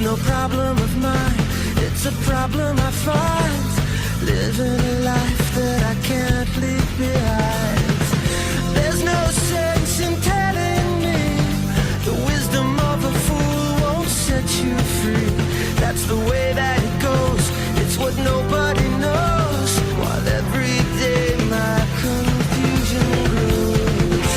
no problem of mine, it's a problem I find, living a life that I can't leave behind. There's no sense in telling me the wisdom of a fool won't set you free. That's the way that it goes, it's what nobody knows, while every day my confusion grows.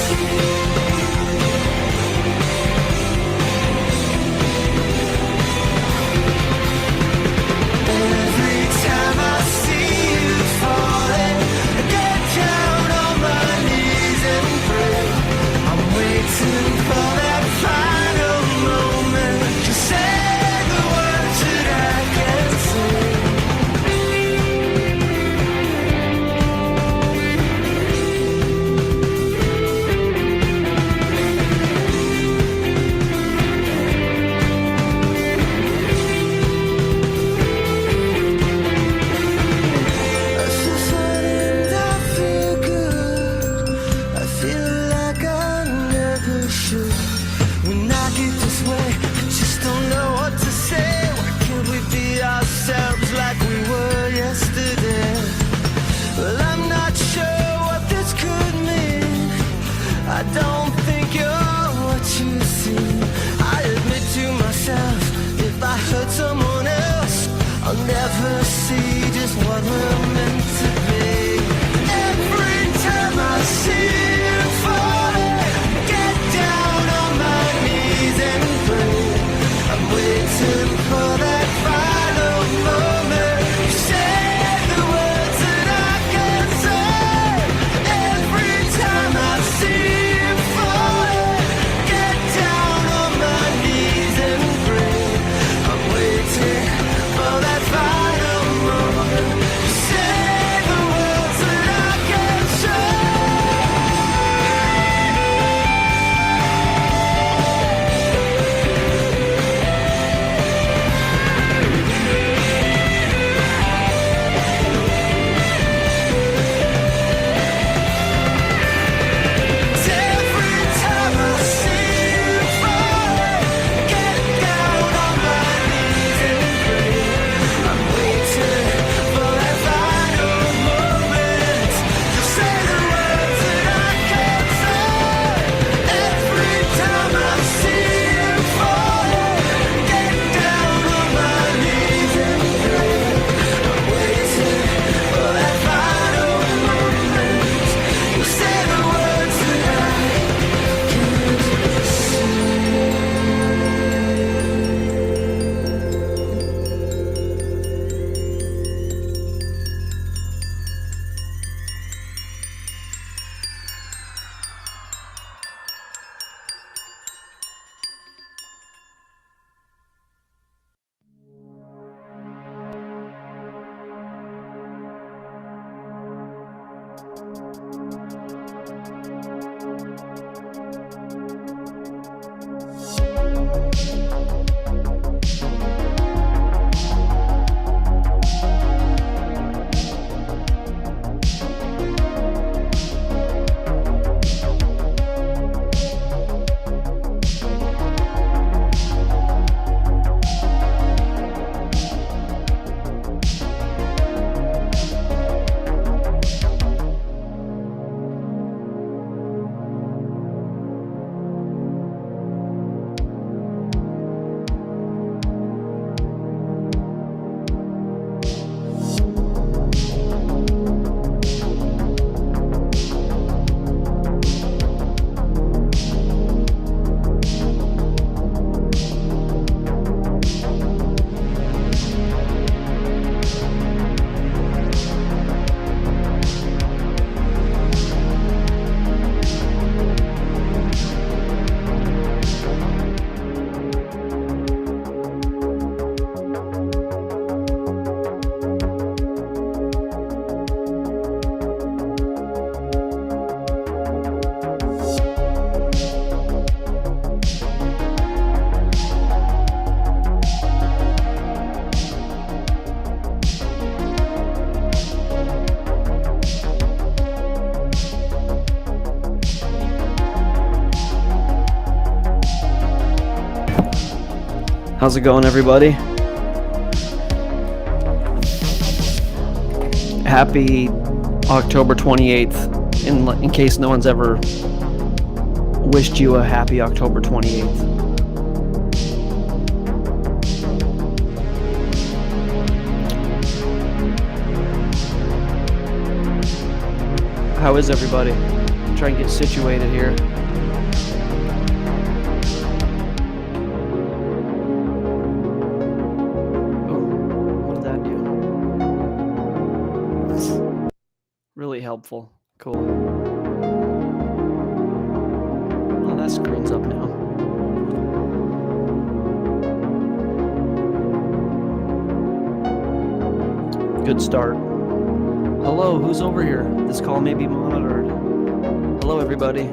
Every time I see you falling, I get down on my knees and pray. I'm waiting for that final moment to say the words that I can't say. I feel fine and I feel good. I feel like I never should. When I get this way, I just don't know what to say. Why can't we be ourselves like we were yesterday? Well, I'm not sure what this could mean. I don't think you're what you seem. I admit to myself, if I hurt someone else, I'll never see just what we're meant to be. Every time I see you falling, get down on my knees and pray. I'm waiting for that final moment to say the words that I can't say. Every time I see you falling, get down on my knees and pray. I'm waiting for that final moment to say How's it going, everybody? Happy October 28th, in case no one's ever wished you a happy October 28th. How is everybody? Try and get situated here. Really helpful. Cool. Oh, that screen's up now. Good start. Hello, who's over here? This call may be monitored. Hello, everybody.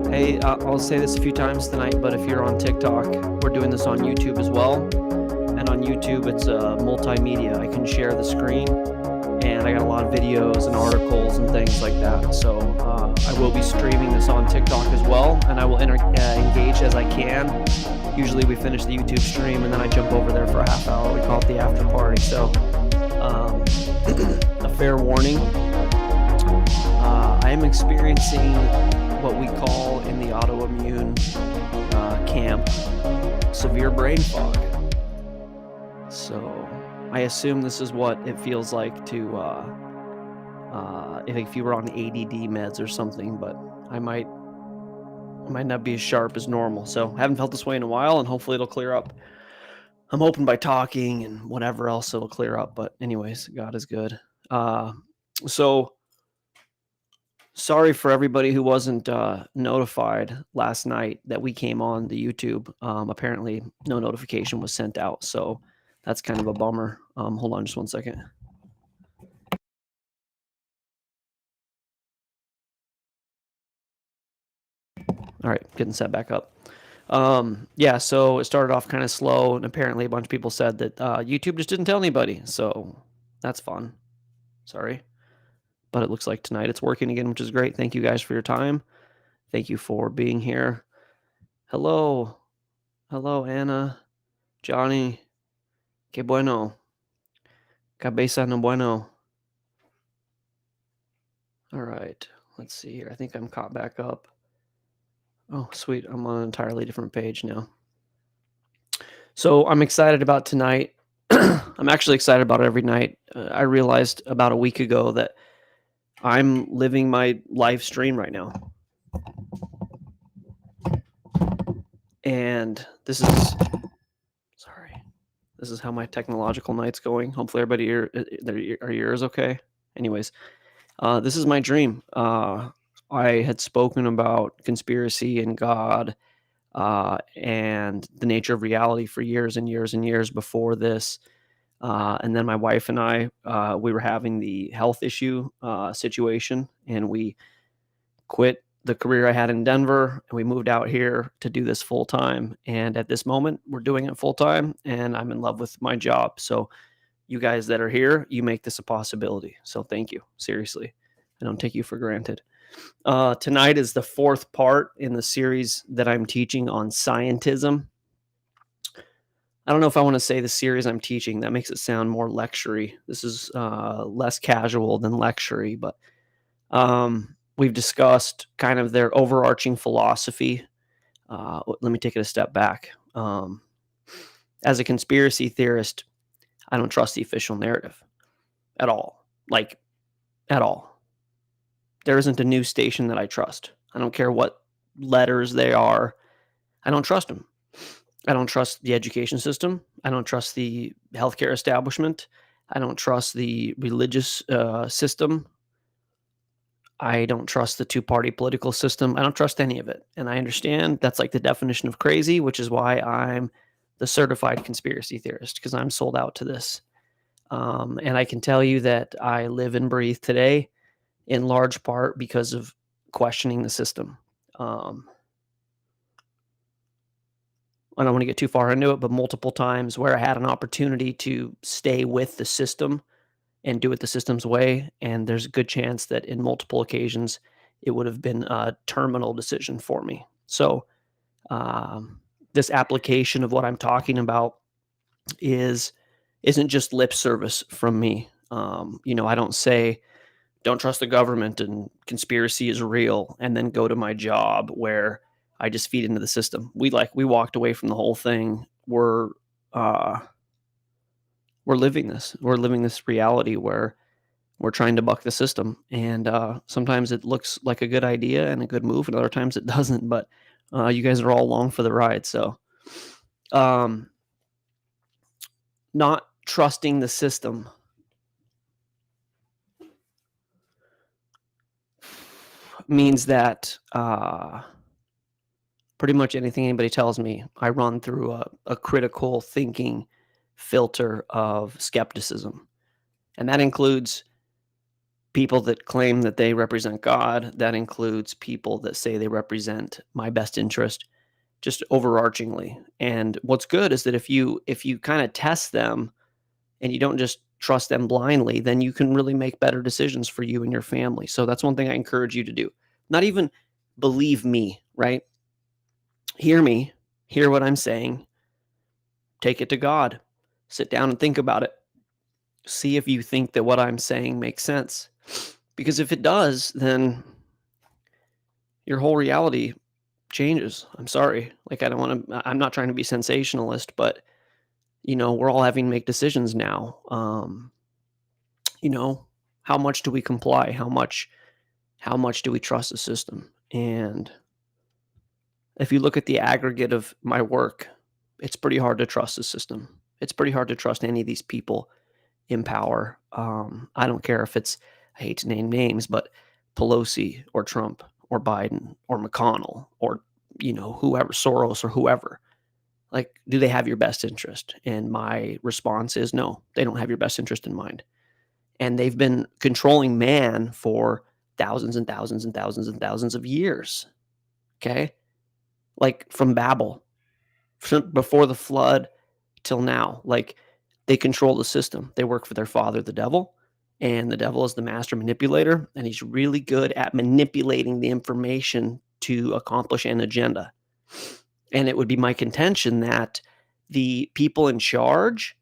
Hey, I'll say this a few times tonight, but if you're on TikTok, we're doing this on YouTube as well. And on YouTube, it's multimedia. I can share the screen, and I got a lot of videos and articles and things like that. So I will be streaming this on TikTok as well, and I will engage as I can. Usually we finish the YouTube stream, and then I jump over there for a half hour. We call it the after party. So a fair warning, I am experiencing what we call in the autoimmune camp severe brain fog. So I assume this is what it feels like to if you were on ADD meds or something, but I might not be as sharp as normal. So I haven't felt this way in a while, and hopefully it'll clear up. I'm hoping by talking and whatever else it'll clear up. But anyways, God is good. So sorry for everybody who wasn't notified last night that we came on the YouTube. Apparently no notification was sent out. So that's kind of a bummer. Hold on just one second. All right, getting set back up. Yeah, so it started off kind of slow, and apparently a bunch of people said that YouTube just didn't tell anybody. So that's fun. Sorry. But it looks like tonight it's working again, which is great. Thank you guys for your time. Thank you for being here. Hello. Hello, Anna. Johnny. Que bueno. Cabeza no bueno. All right. Let's see here. I think I'm caught back up. Oh, sweet. I'm on an entirely different page now. So I'm excited about tonight. I'm actually excited about it every night. I realized about a week ago that I'm living my live stream right now. And this is how my technological night's going. Hopefully everybody are yours okay. Anyways, this is my dream. I had spoken about conspiracy and God and the nature of reality for years and years and years before this. And then my wife and I, we were having the health issue situation, and we quit the career I had in Denver, and we moved out here to do this full time. And at this moment, we're doing it full time, and I'm in love with my job. So you guys that are here, you make this a possibility. So thank you. Seriously. I don't take you for granted. Tonight is the fourth part in the series that I'm teaching on Scientism. I don't know if I want to say the series I'm teaching. That makes it sound more lecture-y. This is less casual than lecture-y, but we've discussed kind of their overarching philosophy. Let me take it a step back. As a conspiracy theorist, I don't trust the official narrative at all. Like, at all. There isn't a news station that I trust. I don't care what letters they are. I don't trust them. I don't trust the education system. I don't trust the healthcare establishment. I don't trust the religious system. I don't trust the two-party political system. I don't trust any of it. And I understand that's like the definition of crazy, which is why I'm the certified conspiracy theorist, because I'm sold out to this. And I can tell you that I live and breathe today in large part because of questioning the system. I don't want to get too far into it, but multiple times where I had an opportunity to stay with the system and do it the system's way, and there's a good chance that in multiple occasions it would have been a terminal decision for me. So this application of what I'm talking about is isn't just lip service from me. I don't say don't trust the government and conspiracy is real and then go to my job where I just feed into the system. We walked away from the whole thing. Uh we're living this. We're living this reality where we're trying to buck the system, and sometimes it looks like a good idea and a good move, and other times it doesn't. But you guys are all along for the ride. So, um, not trusting the system means that pretty much anything anybody tells me, I run through a critical thinking filter of skepticism, and that includes people that claim that they represent God. That includes people that say they represent my best interest, just overarchingly. And what's good is that if you kind of test them and you don't just trust them blindly, then you can really make better decisions for you and your family. So that's one thing I encourage you to do. Not even believe me, right? Hear me, hear what I'm saying, take it to God, sit down and think about it. See if you think that what I'm saying makes sense. Because if it does, then your whole reality changes. I'm sorry. Like, I'm not trying to be sensationalist, but we're all having to make decisions now. You know, how much do we comply? How much do we trust the system? And if you look at the aggregate of my work, it's pretty hard to trust the system. It's pretty hard to trust any of these people in power. I don't care if it's, I hate to name names, but Pelosi or Trump or Biden or McConnell or, whoever, Soros or whoever. Like, do they have your best interest? And my response is no, they don't have your best interest in mind. And they've been controlling man for thousands and thousands and thousands and thousands of years. Okay. Like from Babel, before the flood till now. Like, they control the system. They work for their father, the devil, and the devil is the master manipulator, and he's really good at manipulating the information to accomplish an agenda. And it would be my contention that the people in charge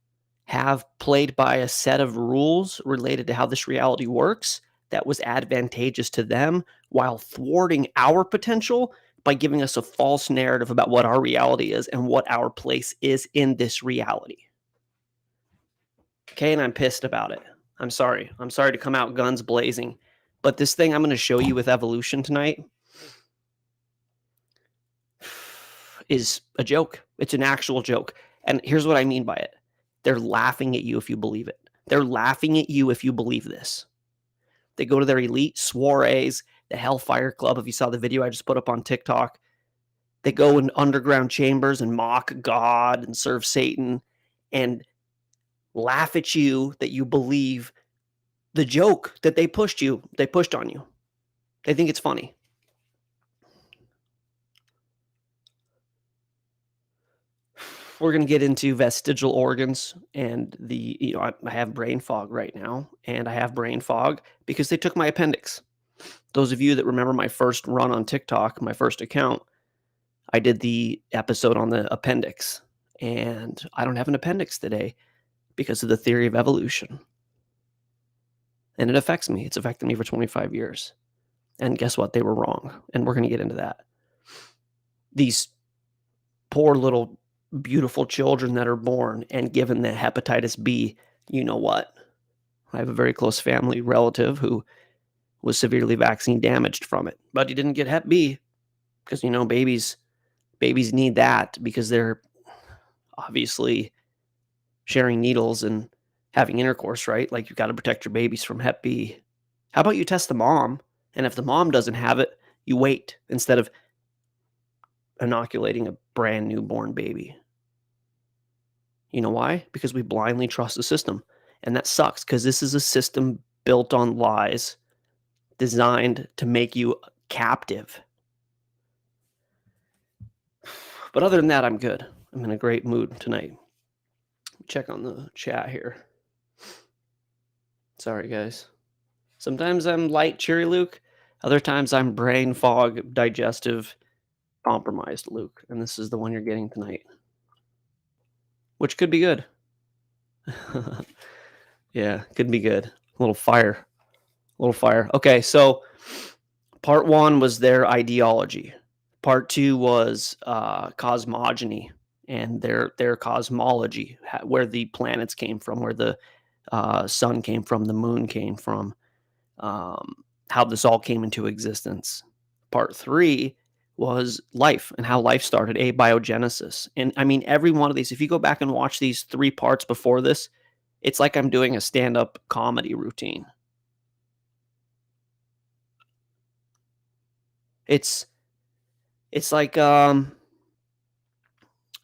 have played by a set of rules related to how this reality works that was advantageous to them while thwarting our potential by giving us a false narrative about what our reality is and what our place is in this reality. Okay, and I'm pissed about it. I'm sorry. I'm sorry to come out guns blazing. But this thing I'm going to show you with evolution tonight is a joke. It's an actual joke. And here's what I mean by it. They're laughing at you if you believe it. They're laughing at you if you believe this. They go to their elite soirees, the Hellfire Club. If you saw the video I just put up on TikTok, they go in underground chambers and mock God and serve Satan and laugh at you that you believe the joke that they pushed on you. They think it's funny. We're going to get into vestigial organs and I have brain fog right now, and I have brain fog because they took my appendix. Those of you that remember my first run on TikTok, my first account, I did the episode on the appendix, and I don't have an appendix today because of the theory of evolution. And it affects me. It's affected me for 25 years. And guess what? They were wrong. And we're going to get into that. These poor little beautiful children that are born and given the hepatitis B, you know what? I have a very close family relative who was severely vaccine damaged from it, but he didn't get Hep B because, babies need that because they're obviously sharing needles and having intercourse, right? Like, you've got to protect your babies from Hep B. How about you test the mom? And if the mom doesn't have it, you wait instead of inoculating a brand newborn baby. You know why? Because we blindly trust the system. And that sucks because this is a system built on lies designed to make you captive. But other than that, I'm good. I'm in a great mood tonight. Check on the chat here. Sorry, guys. Sometimes I'm light, cheery Luke. Other times I'm brain fog, digestive, compromised Luke. And this is the one you're getting tonight. which could be good. Yeah, could be good. A little fire. A little fire. Okay, so part one was their ideology. Part two was cosmogony and their cosmology, where the planets came from, where the sun came from, the moon came from, how this all came into existence. Part three was life and how life started, abiogenesis. And I mean, every one of these, if you go back and watch these three parts before this, it's like I'm doing a stand up comedy routine. It's it's like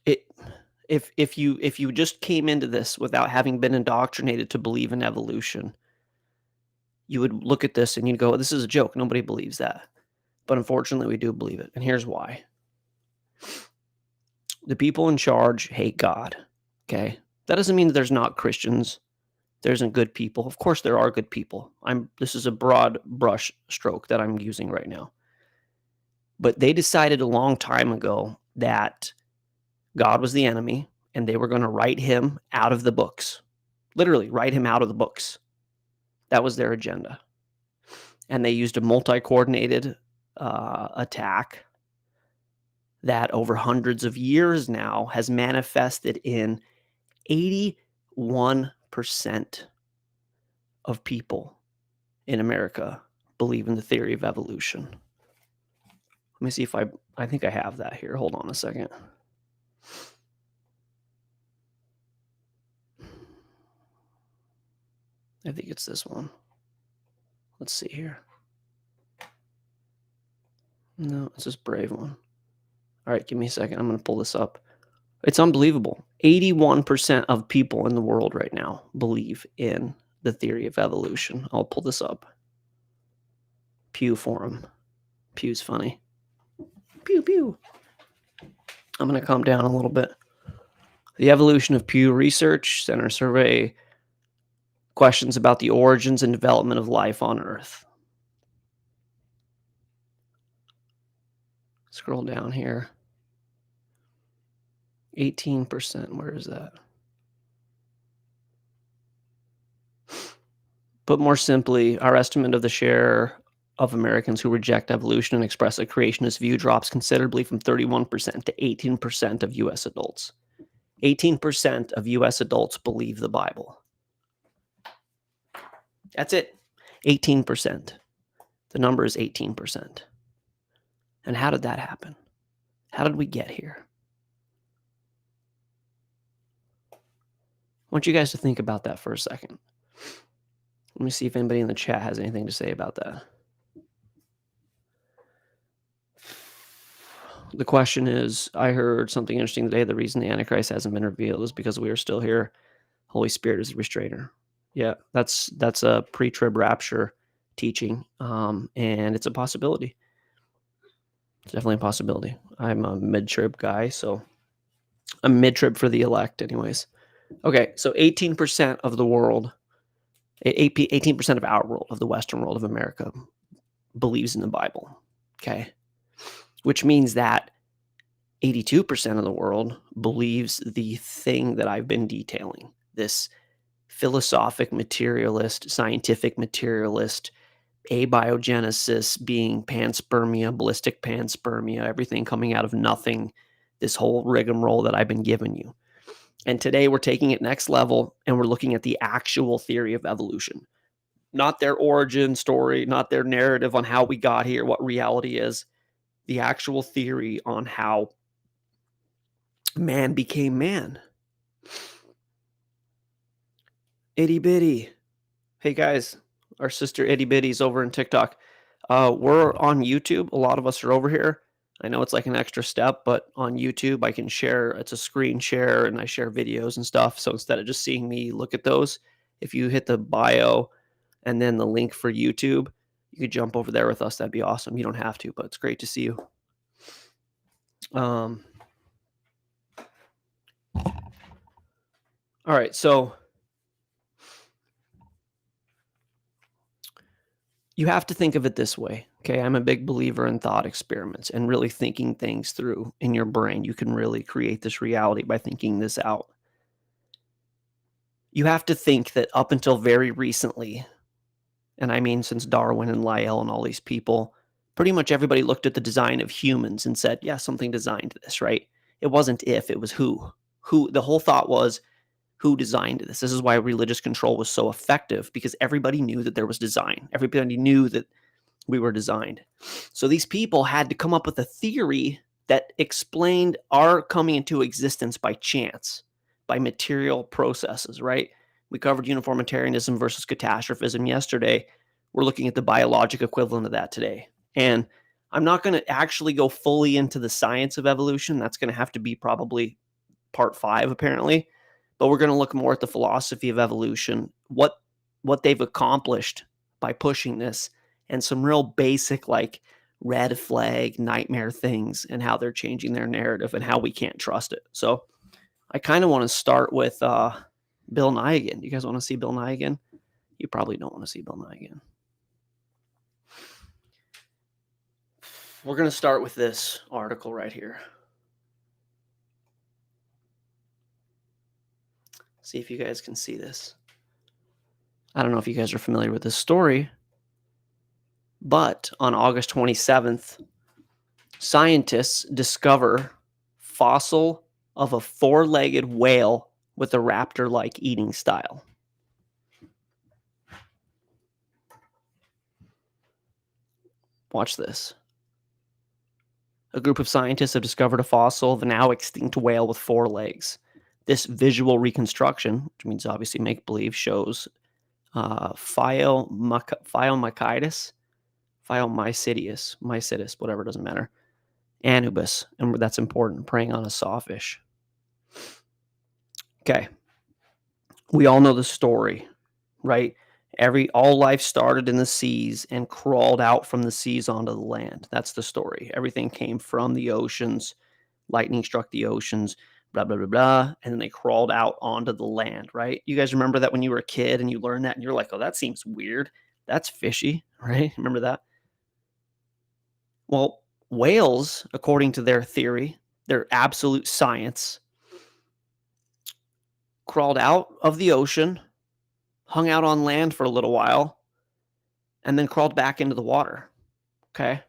it if you just came into this without having been indoctrinated to believe in evolution, you would look at this and you'd go, "This is a joke. Nobody believes that." But unfortunately, we do believe it, and here's why. The people in charge hate God, okay? That doesn't mean that there's not Christians, there isn't good people. Of course, there are good people. This is a broad brush stroke that I'm using right now. But they decided a long time ago that God was the enemy, and they were gonna write him out of the books. Literally, write him out of the books. That was their agenda. And they used a multi-coordinated, attack that over hundreds of years now has manifested in 81% of people in America believe in the theory of evolution. Let me see if I think I have that here. Hold on a second. I think it's this one. Let's see here. No, it's this Brave one. All right, give me a second. I'm going to pull this up. It's unbelievable. 81% of people in the world right now believe in the theory of evolution. I'll pull this up. Pew Forum. Pew's funny. Pew, pew. I'm going to calm down a little bit. The evolution of Pew Research Center survey questions about the origins and development of life on Earth. Scroll down here. 18%. Where is that? Put more simply, our estimate of the share of Americans who reject evolution and express a creationist view drops considerably from 31% to 18% of U.S. adults. 18% of U.S. adults believe the Bible. That's it. 18%. The number is 18%. And how did that happen? How did we get here? I want you guys to think about that for a second. Let me see if anybody in the chat has anything to say about that. The question is, I heard something interesting today. The reason the Antichrist hasn't been revealed is because we are still here. Holy Spirit is a restrainer. Yeah, that's a pre-trib rapture teaching, and it's a possibility. It's definitely a possibility. I'm a mid-trib guy, so I'm mid-trib for the elect anyways. Okay, so 18% of the world, 18% of our world, of the Western world of America, believes in the Bible, okay? Which means that 82% of the world believes the thing that I've been detailing, this philosophic materialist, scientific materialist, abiogenesis being panspermia, ballistic panspermia, everything coming out of nothing, this whole rigmarole that I've been giving you. And today we're taking it next level and we're looking at the actual theory of evolution, not their origin story, not their narrative on how we got here, what reality is, the actual theory on how man became man. Itty bitty. Hey guys, our sister Itty Bitty's over in TikTok. We're on YouTube. A lot of us are over here. I know it's like an extra step, but on YouTube I can share. It's a screen share and I share videos and stuff. So instead of just seeing me look at those, if you hit the bio and then the link for YouTube, you could jump over there with us. That'd be awesome. You don't have to, but it's great to see you. All right, so you have to think of it this way, okay? I'm a big believer in thought experiments and really thinking things through in your brain. You can really create this reality by thinking this out. You have to think that up until very recently, and I mean since Darwin and Lyell and all these people, pretty much everybody looked at the design of humans and said, yeah, something designed this, right? It wasn't if, it was who. Who, the whole thought was, who designed this? This is why religious control was so effective, because everybody knew that there was design. Everybody knew that we were designed. So these people had to come up with a theory that explained our coming into existence by chance, by material processes, right? We covered uniformitarianism versus catastrophism yesterday. We're looking at the biologic equivalent of that today. And I'm not going to actually go fully into the science of evolution. That's going to have to be probably part 5, apparently. But we're going to look more at the philosophy of evolution, what they've accomplished by pushing this, and some real basic, like, red flag nightmare things, and how they're changing their narrative and how we can't trust it. So I kind of want to start with Bill Nye again. You guys want to see Bill Nye again? You probably don't want to see Bill Nye again. We're going to start with this article right here. See if you guys can see this. I don't know if you guys are familiar with this story, but on August 27th, scientists discover fossil of a 4-legged whale with a raptor-like eating style. Watch this. A group of scientists have discovered a fossil of a now extinct whale with 4 legs. This visual reconstruction, which means obviously make-believe, shows Phyomycetes, mycetes, whatever, doesn't matter, Anubis, and that's important, preying on a sawfish. Okay, we all know the story, right? All life started in the seas and crawled out from the seas onto the land. That's the story. Everything came from the oceans. Lightning struck the oceans, blah, blah, blah, blah. And then they crawled out onto the land, right? You guys remember that when you were a kid and you learned that and you're like, oh, that seems weird. That's fishy, right? Remember that? Well, whales, according to their theory, their absolute science, crawled out of the ocean, hung out on land for a little while, and then crawled back into the water. Okay.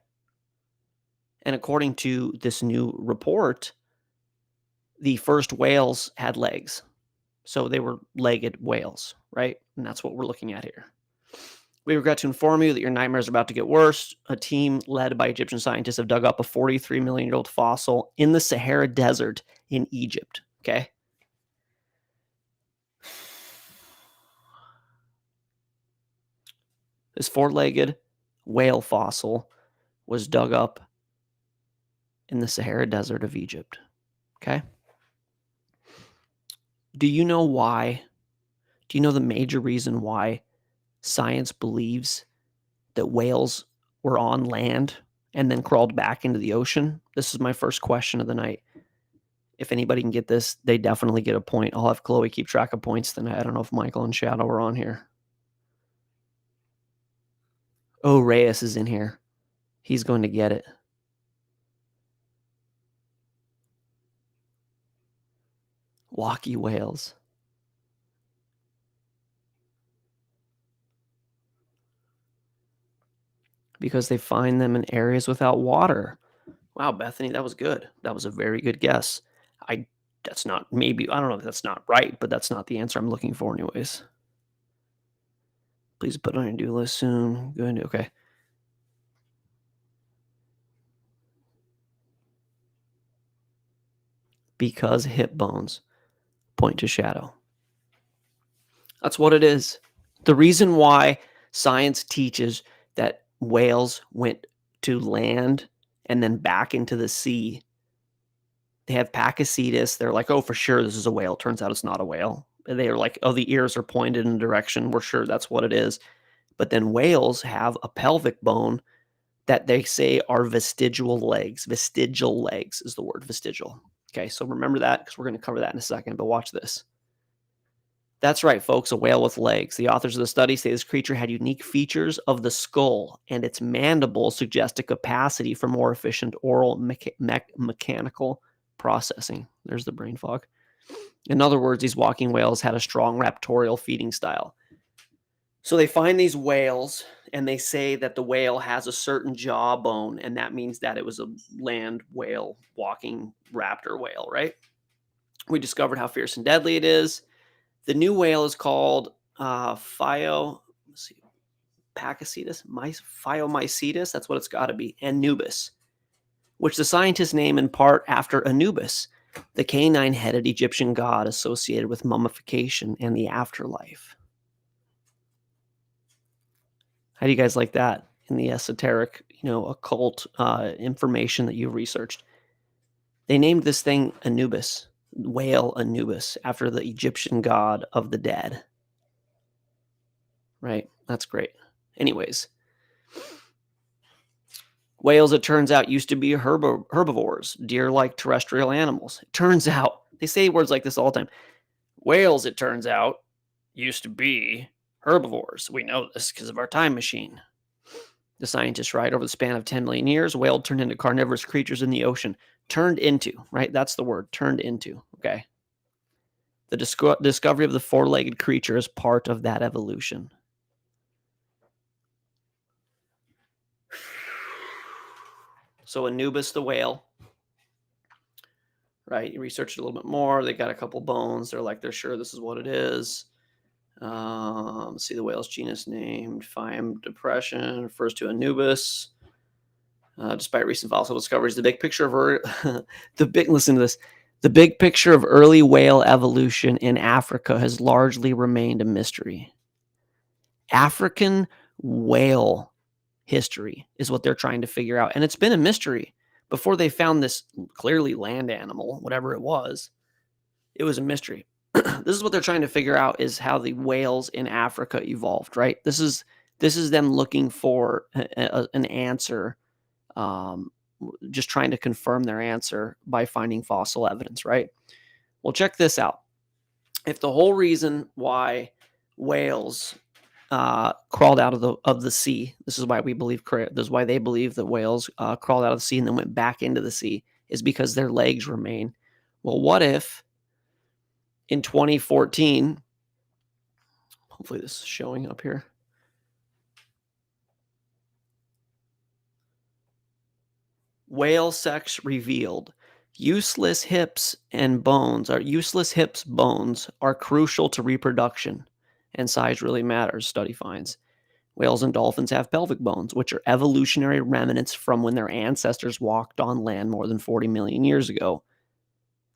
And according to this new report, the first whales had legs. So they were legged whales, right? And that's what we're looking at here. We regret to inform you that your nightmares are about to get worse. A team led by Egyptian scientists have dug up a 43 million year old fossil in the Sahara Desert in Egypt. Okay. This 4-legged whale fossil was dug up in the Sahara Desert of Egypt. Okay. Do you know why? Do you know the major reason why science believes that whales were on land and then crawled back into the ocean? This is my first question of the night. If anybody can get this, they definitely get a point. I'll have Chloe keep track of points tonight. I don't know if Michael and Shadow are on here. Oh, Reyes is in here. He's going to get it. Walkie whales. Because they find them in areas without water. Wow, Bethany, that was good. That was a very good guess. That's not, maybe, I don't know if that's not right, but that's not the answer I'm looking for anyways. Please put it on your do list soon. Good, okay. Because hip bones point to shadow. That's what it is. The reason why science teaches that whales went to land and then back into the sea, they have Pakicetus. They're like, oh, for sure, this is a whale. Turns out it's not a whale. They are like, oh, the ears are pointed in a direction. We're sure that's what it is. But then whales have a pelvic bone that they say are vestigial legs. Vestigial legs is the word, vestigial. Okay, so remember that because we're going to cover that in a second, but watch this. That's right, folks, a whale with legs. The authors of the study say this creature had unique features of the skull, and its mandible suggest a capacity for more efficient oral mechanical processing. There's the brain fog. In other words, these walking whales had a strong raptorial feeding style. So they find these whales and they say that the whale has a certain jawbone, and that means that it was a land whale, walking raptor whale, right? We discovered how fierce and deadly it is. The new whale is called let's see, Phyomycetus, that's what it's got to be, Anubis, which the scientists name in part after Anubis, the canine-headed Egyptian god associated with mummification and the afterlife. How do you guys like that in the esoteric, occult information that you researched? They named this thing Anubis, whale Anubis, after the Egyptian god of the dead. Right? That's great. Anyways, whales, it turns out, used to be herbivores, deer-like terrestrial animals. It turns out, they say words like this all the time. Whales, it turns out, used to be herbivores. We know this because of our time machine. The scientists write, over the span of 10 million years, whales turned into carnivorous creatures in the ocean. Turned into, right? That's the word, turned into, okay? The discovery of the four-legged creature is part of that evolution. So Anubis the whale, right? You researched it a little bit more. They got a couple bones. They're sure this is what it is. See the whale's genus named Phyam depression refers to Anubis. Despite recent fossil discoveries, the big picture of listen to this. The big picture of early whale evolution in Africa has largely remained a mystery. African whale history is what they're trying to figure out, and it's been a mystery. Before they found this clearly land animal, whatever it was a mystery. This is what they're trying to figure out, is how the whales in Africa evolved, right? This is them looking for an answer, just trying to confirm their answer by finding fossil evidence, right? Well, check this out. If the whole reason why whales crawled out of the sea, this is why they believe that whales crawled out of the sea and then went back into the sea, is because their legs remain. Well, what if in 2014, hopefully this is showing up here. Whale sex revealed. Useless hips bones are crucial to reproduction, and size really matters, study finds. Whales and dolphins have pelvic bones, which are evolutionary remnants from when their ancestors walked on land more than 40 million years ago.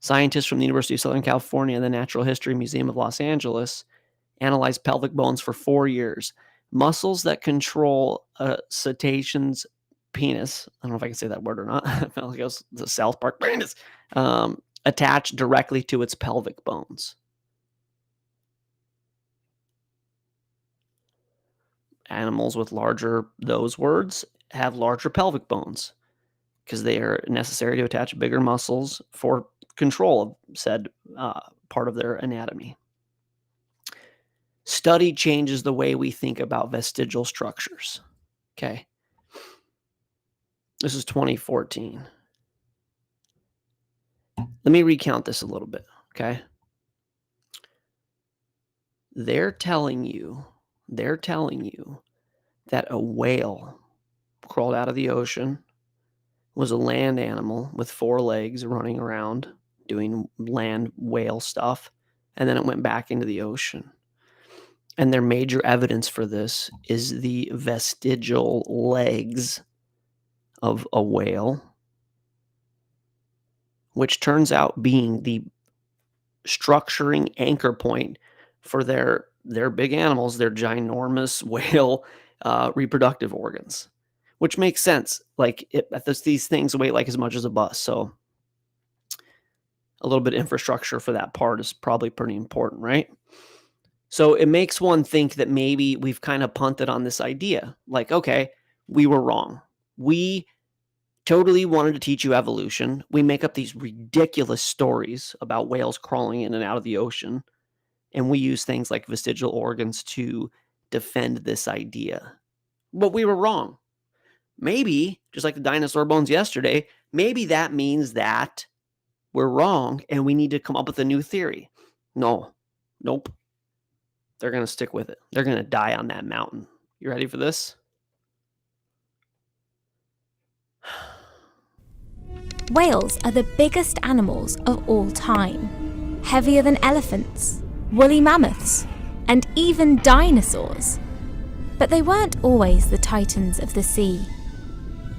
Scientists from the University of Southern California and the Natural History Museum of Los Angeles analyzed pelvic bones for 4 years. Muscles that control a cetacean's penis, I don't know if I can say that word or not, I felt like it was the South Park penis, attached directly to its pelvic bones. Animals with those words have larger pelvic bones because they are necessary to attach bigger muscles for control of said part of their anatomy. Study changes the way we think about vestigial structures. Okay. This is 2014. Let me recount this a little bit, okay? They're telling you that a whale crawled out of the ocean, was a land animal with 4 legs running around doing land whale stuff, and then it went back into the ocean. And their major evidence for this is the vestigial legs of a whale, which turns out being the structuring anchor point for their big animals, their ginormous whale reproductive organs, which makes sense. Like these things weigh like as much as a bus, so a little bit of infrastructure for that part is probably pretty important, right? So it makes one think that maybe we've kind of punted on this idea. Like, okay, we were wrong. We totally wanted to teach you evolution. We make up these ridiculous stories about whales crawling in and out of the ocean, and we use things like vestigial organs to defend this idea. But we were wrong. Maybe, just like the dinosaur bones yesterday, maybe that means that we're wrong and we need to come up with a new theory. No, nope. They're going to stick with it. They're going to die on that mountain. You ready for this? Whales are the biggest animals of all time, heavier than elephants, woolly mammoths, and even dinosaurs. But they weren't always the titans of the sea.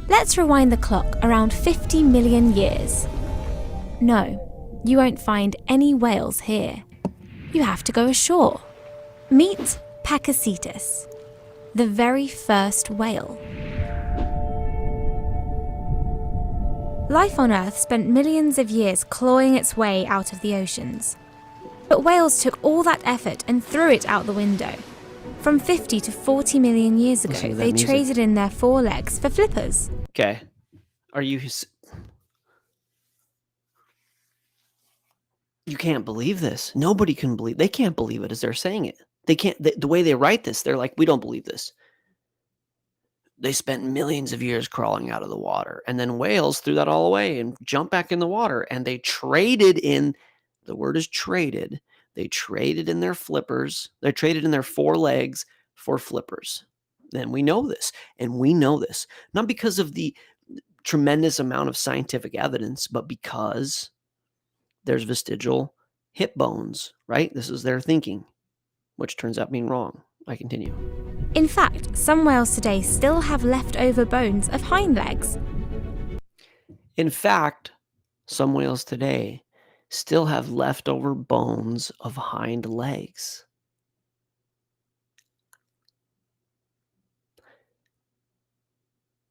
Let's rewind the clock around 50 million years. No, you won't find any whales here. You have to go ashore. Meet Pakicetus, the very first whale. Life on Earth spent millions of years clawing its way out of the oceans. But whales took all that effort and threw it out the window. From 50 to 40 million years ago, Listen to that they music. traded in their forelegs for flippers. Okay. You can't believe this. Nobody can believe. They can't believe it as they're saying it. They can't. The way they write this, they're like, we don't believe this. They spent millions of years crawling out of the water, and then whales threw that all away and jumped back in the water, and they traded in. The word is traded. They traded in their flippers. They traded in their forelegs for flippers. And we know this, and we know this not because of the tremendous amount of scientific evidence, but because there's vestigial hip bones, right? This is their thinking, which turns out being wrong. I continue. In fact, some whales today still have leftover bones of hind legs. In fact, some whales today still have leftover bones of hind legs.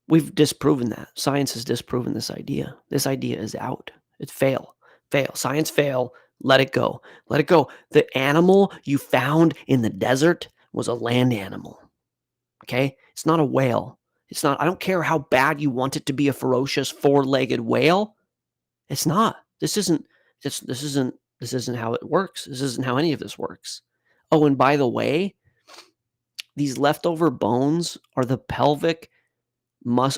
We've disproven that. Science has disproven this idea. This idea is out. It's fail. Science fail. Let it go. Let it go. The animal you found in the desert was a land animal. Okay? It's not a whale. It's not. I don't care how bad you want it to be a ferocious four-legged whale. It's not. This isn't how it works. This isn't how any of this works. Oh, and by the way, these leftover bones are the pelvic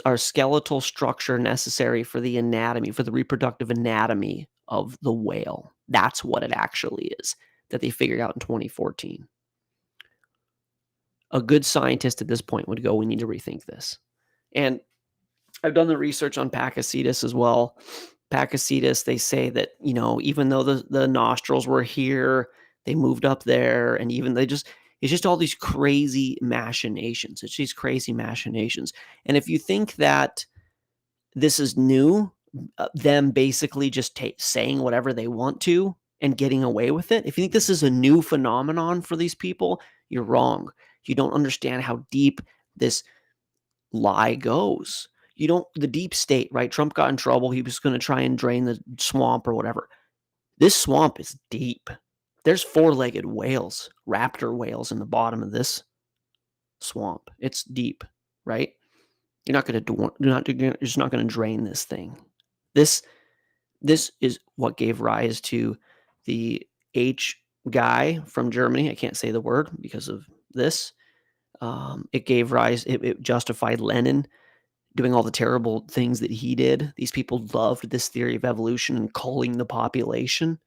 our skeletal structure necessary for the anatomy, for the reproductive anatomy of the whale. That's what it actually is that they figured out in 2014. A good scientist at this point would go, we need to rethink this. And I've done the research on Pakicetus as well. Pakicetus, they say that, even though the nostrils were here, they moved up there, and even it's just all these crazy machinations. It's these crazy machinations. And if you think that this is new, them basically just saying whatever they want to and getting away with it, if you think this is a new phenomenon for these people, you're wrong. You don't understand how deep this lie goes. The deep state, right? Trump got in trouble. He was going to try and drain the swamp or whatever. This swamp is deep. There's four-legged whales, raptor whales in the bottom of this swamp. It's deep, right? You're just not going to drain this thing. This is what gave rise to the H guy from Germany. I can't say the word because of this. It justified Lenin doing all the terrible things that he did. These people loved this theory of evolution and culling the population.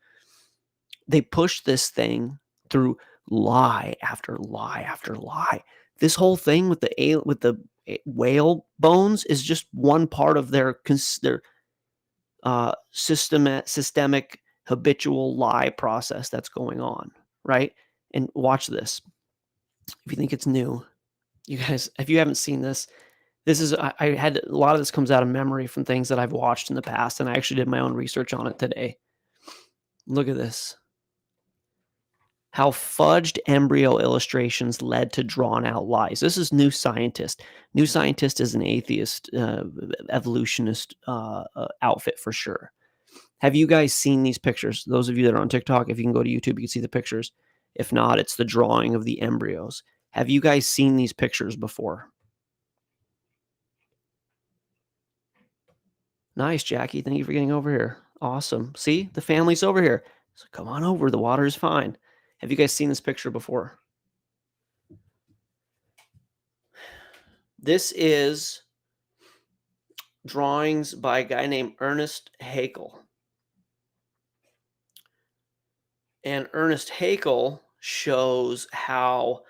They pushed this thing through lie after lie after lie. This whole thing with the whale bones is just one part of their systemic habitual lie process that's going on, right? And watch this. If you think it's new, you guys, if you haven't seen this, I had a lot of this comes out of memory from things that I've watched in the past, and I actually did my own research on it today. Look at this. How fudged embryo illustrations led to drawn-out lies. This is New Scientist. New Scientist is an atheist, evolutionist outfit for sure. Have you guys seen these pictures? Those of you that are on TikTok, if you can go to YouTube, you can see the pictures. If not, it's the drawing of the embryos. Have you guys seen these pictures before? Nice, Jackie. Thank you for getting over here. Awesome. See, the family's over here. So come on over. The water is fine. Have you guys seen this picture before? This is drawings by a guy named Ernest Haeckel. And Ernest Haeckel shows how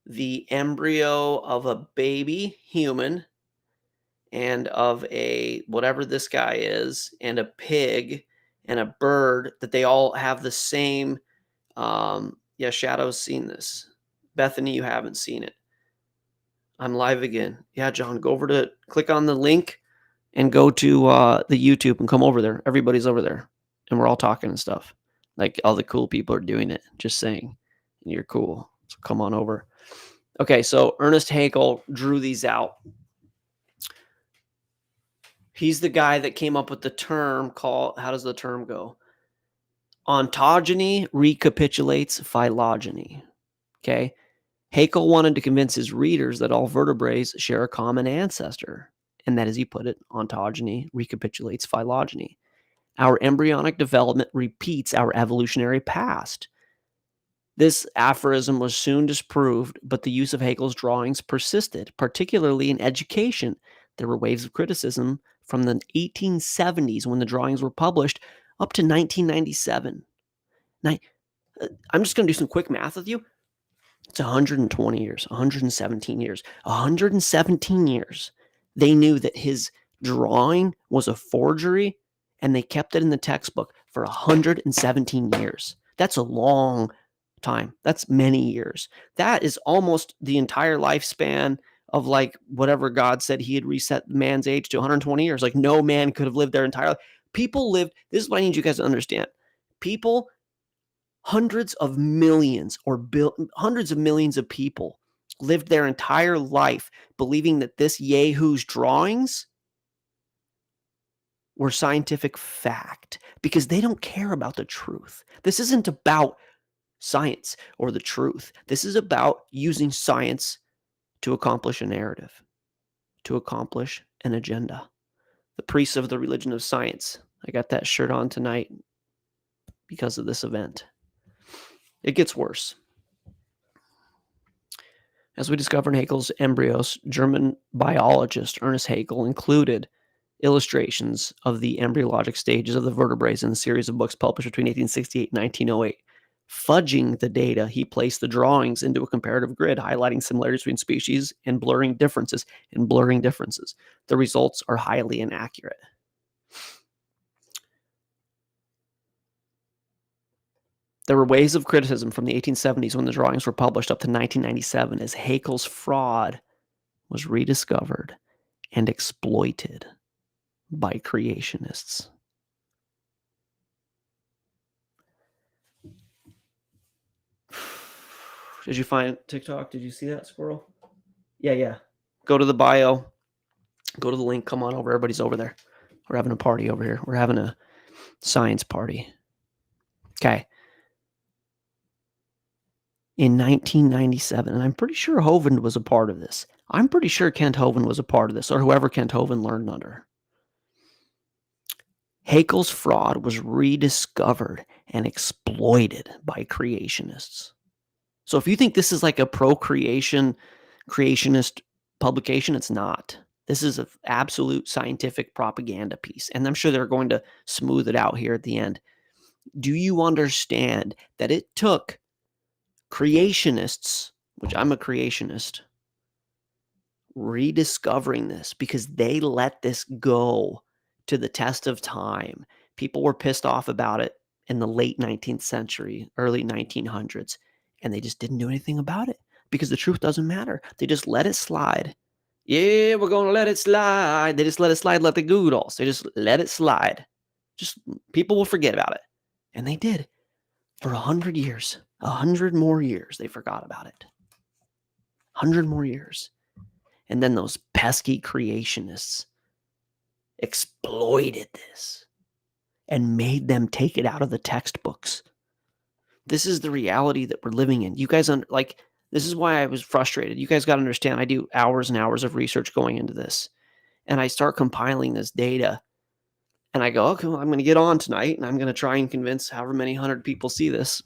the embryo of a baby human and of a whatever this guy is and a pig and a bird, that they all have the same yeah, Shadow's seen this. Bethany, you haven't seen it. I'm live again. Yeah, John, go over to click on the link and go to the YouTube and come over there. Everybody's over there and we're all talking and stuff. Like all the cool people are doing it, just saying. And you're cool. So come on over. Okay, so Ernest Haeckel drew these out. He's the guy that came up with the term called, how does the term go? Ontogeny recapitulates phylogeny. Okay. Haeckel wanted to convince his readers that all vertebrates share a common ancestor. And that, as he put it, ontogeny recapitulates phylogeny. Our embryonic development repeats our evolutionary past. This aphorism was soon disproved, but the use of Haeckel's drawings persisted, particularly in education. There were waves of criticism from the 1870s when the drawings were published up to 1997. Now, I'm just going to do some quick math with you. It's 120 years, 117 years, 117 years. They knew that his drawing was a forgery, and they kept it in the textbook for 117 years. That's a long time. That's many years. That is almost the entire lifespan of like whatever God said he had reset man's age to, 120 years. Like no man could have lived their entire life. People lived, this is what I need you guys to understand. People, hundreds of millions or hundreds of millions of people lived their entire life believing that this Yahoo's drawings were scientific fact because they don't care about the truth. This isn't about science or the truth. This is about using science to accomplish a narrative, to accomplish an agenda. The priests of the religion of science. I got that shirt on tonight because of this event. It gets worse. As we discovered in Haeckel's embryos, German biologist Ernest Haeckel included illustrations of the embryologic stages of the vertebrates in a series of books published between 1868 and 1908. Fudging the data, he placed the drawings into a comparative grid, highlighting similarities between species and blurring differences. The results are highly inaccurate. There were waves of criticism from the 1870s when the drawings were published up to 1997 as Haeckel's fraud was rediscovered and exploited by creationists. Did you find TikTok? Did you see that, squirrel? Yeah. Go to the bio. Go to the link. Come on over. Everybody's over there. We're having a party over here. We're having a science party. Okay. In 1997, and I'm pretty sure Hovind was a part of this. I'm pretty sure Kent Hovind was a part of this, or whoever Kent Hovind learned under. Haeckel's fraud was rediscovered and exploited by creationists. So if you think this is like a creationist publication, it's not. This is an absolute scientific propaganda piece, and I'm sure they're going to smooth it out here at the end. Do you understand that it took creationists, which I'm a creationist, rediscovering this because they let this go to the test of time? People were pissed off about it in the late 19th century, early 1900s, and they just didn't do anything about it because the truth doesn't matter. They just let it slide. Yeah, we're going to let it slide. They just let it slide like the Goo Dolls. They just let it slide. Just people will forget about it. And they did. For 100 years, 100 more years, they forgot about it. 100 more years. And then those pesky creationists exploited this and made them take it out of the textbooks. This is the reality that we're living in. You guys, this is why I was frustrated. You guys got to understand, I do hours and hours of research going into this. And I start compiling this data. And I go, okay, well, I'm going to get on tonight and I'm going to try and convince however many 100 people see this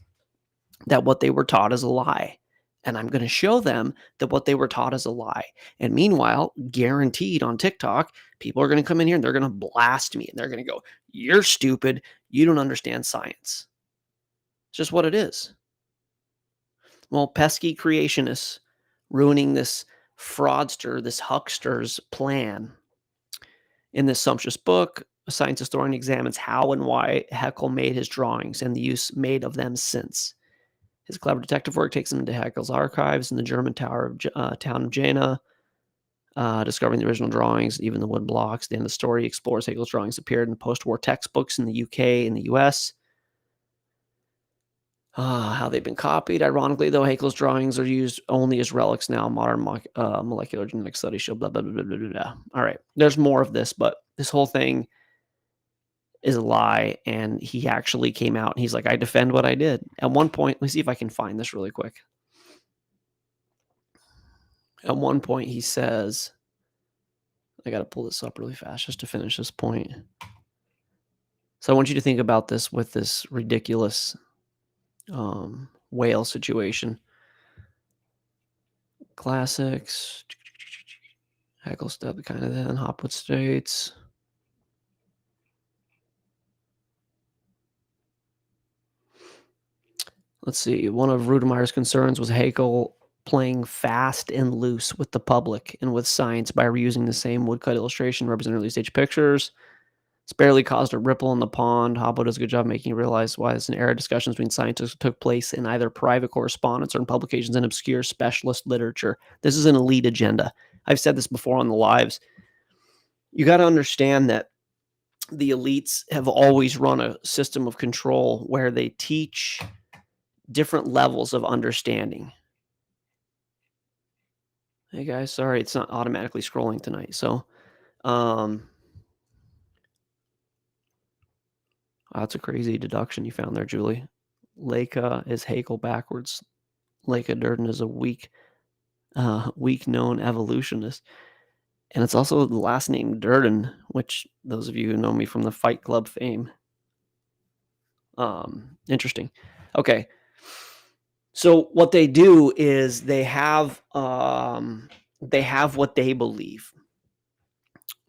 that what they were taught is a lie. And I'm going to show them that what they were taught is a lie. And meanwhile, guaranteed on TikTok, people are going to come in here and they're going to blast me. And they're going to go, you're stupid. You don't understand science. It's just what it is. Well, pesky creationists ruining this fraudster, this huckster's plan. In this sumptuous book, a science historian examines how and why Haeckel made his drawings and the use made of them since. His clever detective work takes him into Haeckel's archives in the German town of Jena, discovering the original drawings, even the wood blocks. The end of the story explores Haeckel's drawings appeared in post-war textbooks in the UK and the US. How they've been copied. Ironically, though, Haeckel's drawings are used only as relics now. Modern molecular genetic studies show blah, blah, blah, blah, blah, blah. All right. There's more of this, but this whole thing is a lie. And he actually came out and he's like, I defend what I did. At one point, let me see if I can find this really quick. At one point, he says, I got to pull this up really fast just to finish this point. So I want you to think about this with this ridiculous whale situation. Classics. Haeckel stuff, kind of then. Hopwood states. Let's see. One of Rudemeyer's concerns was Haeckel playing fast and loose with the public and with science by reusing the same woodcut illustration representing early stage pictures. It's barely caused a ripple in the pond. Hopwood does a good job making you realize why this an era discussions between scientists took place in either private correspondence or in publications in obscure specialist literature. This is an elite agenda. I've said this before on the lives. You got to understand that the elites have always run a system of control where they teach different levels of understanding. Hey guys, sorry, it's not automatically scrolling tonight. So, that's a crazy deduction you found there, Julie. Leica is Haeckel backwards. Leica Durden is a weak known evolutionist. And it's also the last name Durden, which those of you who know me from the Fight Club fame. Interesting. Okay. So what they do is they have what they believe.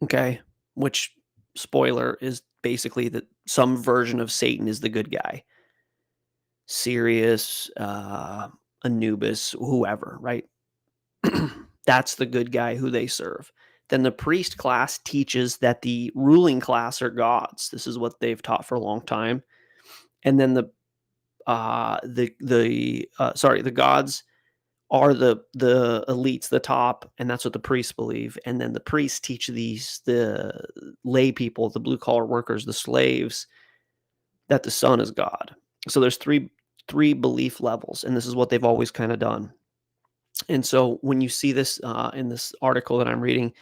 Okay. Which, spoiler, is basically that some version of Satan is the good guy. Sirius, Anubis, whoever, right? That's the good guy who they serve. Then the priest class teaches that the ruling class are gods. This is what they've taught for a long time. And then the gods are the elites, the top, and that's what the priests believe. And then the priests teach the lay people, the blue collar workers, the slaves, that the sun is God. So there's three belief levels, and this is what they've always kind of done. And so when you see this in this article that I'm reading,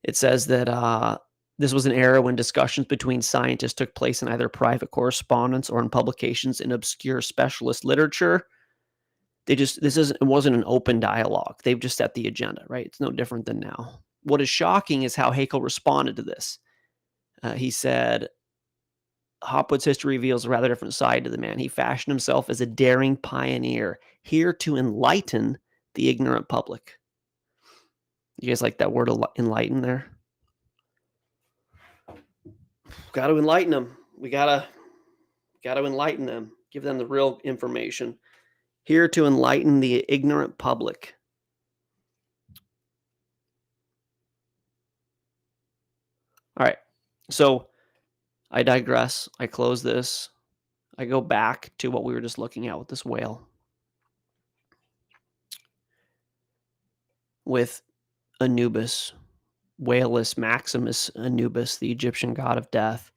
it says that this was an era when discussions between scientists took place in either private correspondence or in publications in obscure specialist literature. It wasn't an open dialogue. They've just set the agenda, right? It's no different than now. What is shocking is how Haeckel responded to this. He said, Hopwood's history reveals a rather different side to the man. He fashioned himself as a daring pioneer, here to enlighten the ignorant public. You guys like that word enlighten there? Got to enlighten them. We got to enlighten them. Give them the real information. Here to enlighten the ignorant public. All right. So I digress. I close this. I go back to what we were just looking at with this whale. With Anubis, Whalus Maximus Anubis, the Egyptian god of death,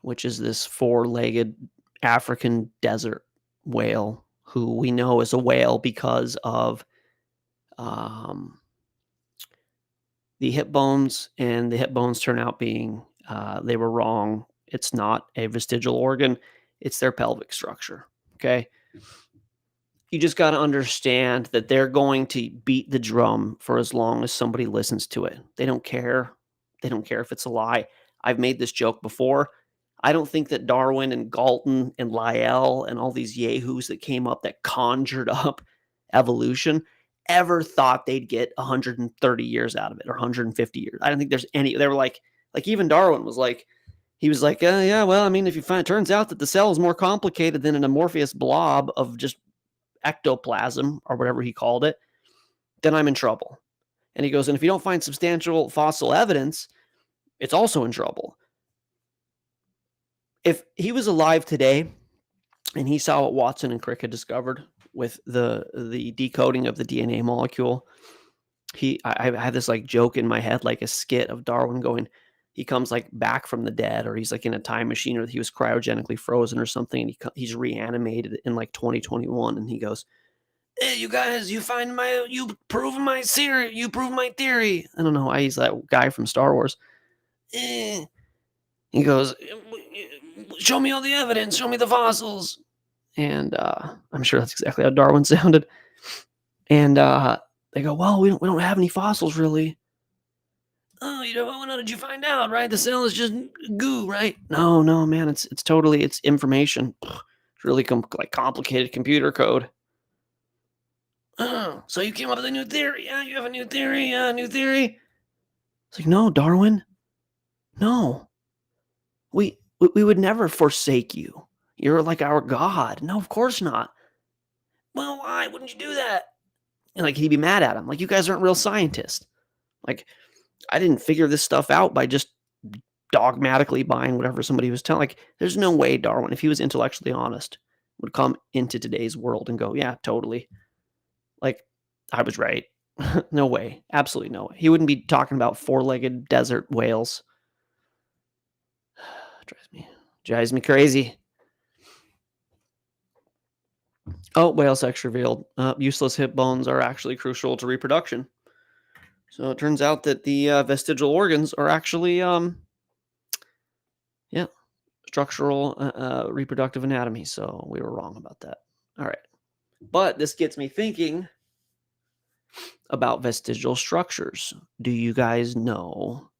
which is this four-legged African desert whale who we know is a whale because of the hip bones, and the hip bones turn out being, they were wrong. It's not a vestigial organ. It's their pelvic structure. Okay. You just got to understand that they're going to beat the drum for as long as somebody listens to it. They don't care. They don't care if it's a lie. I've made this joke before. I don't think that Darwin and Galton and Lyell and all these yahoos that came up that conjured up evolution ever thought they'd get 130 years out of it or 150 years. I don't think there's any. They were like even Darwin was like, he was like, yeah, well, I mean, if you find, it turns out that the cell is more complicated than an amorphous blob of just ectoplasm or whatever he called it, then I'm in trouble. And he goes, and if you don't find substantial fossil evidence, it's also in trouble. If he was alive today and he saw what Watson and Crick had discovered with the decoding of the DNA molecule, I had this like joke in my head, like a skit of Darwin going, he comes like back from the dead, or he's like in a time machine, or he was cryogenically frozen or something, and he's reanimated in like 2021, and he goes, "Hey, you guys, you prove my theory. I don't know why he's that guy from Star Wars. He goes, show me all the evidence, show me the fossils. And I'm sure that's exactly how Darwin sounded. And they go, well, we don't have any fossils really. Oh, how did you find out, right? The cell is just goo, right? No, man, it's totally, it's information. It's really like complicated computer code. Oh, so you came up with a new theory? Yeah, you have a new theory? Yeah, new theory? It's like, no, Darwin. No. We would never forsake you. You're like our God. No, of course not. Well, why wouldn't you do that? And like, he'd be mad at him. Like, you guys aren't real scientists. Like, I didn't figure this stuff out by just dogmatically buying whatever somebody was telling. Like, there's no way Darwin, if he was intellectually honest, would come into today's world and go, yeah, totally. Like, I was right. No way. Absolutely no way. He wouldn't be talking about four-legged desert whales. Drives me crazy. Oh, whale sex revealed. Useless hip bones are actually crucial to reproduction. So it turns out that the vestigial organs are actually, structural reproductive anatomy. So we were wrong about that. All right. But this gets me thinking about vestigial structures. Do you guys know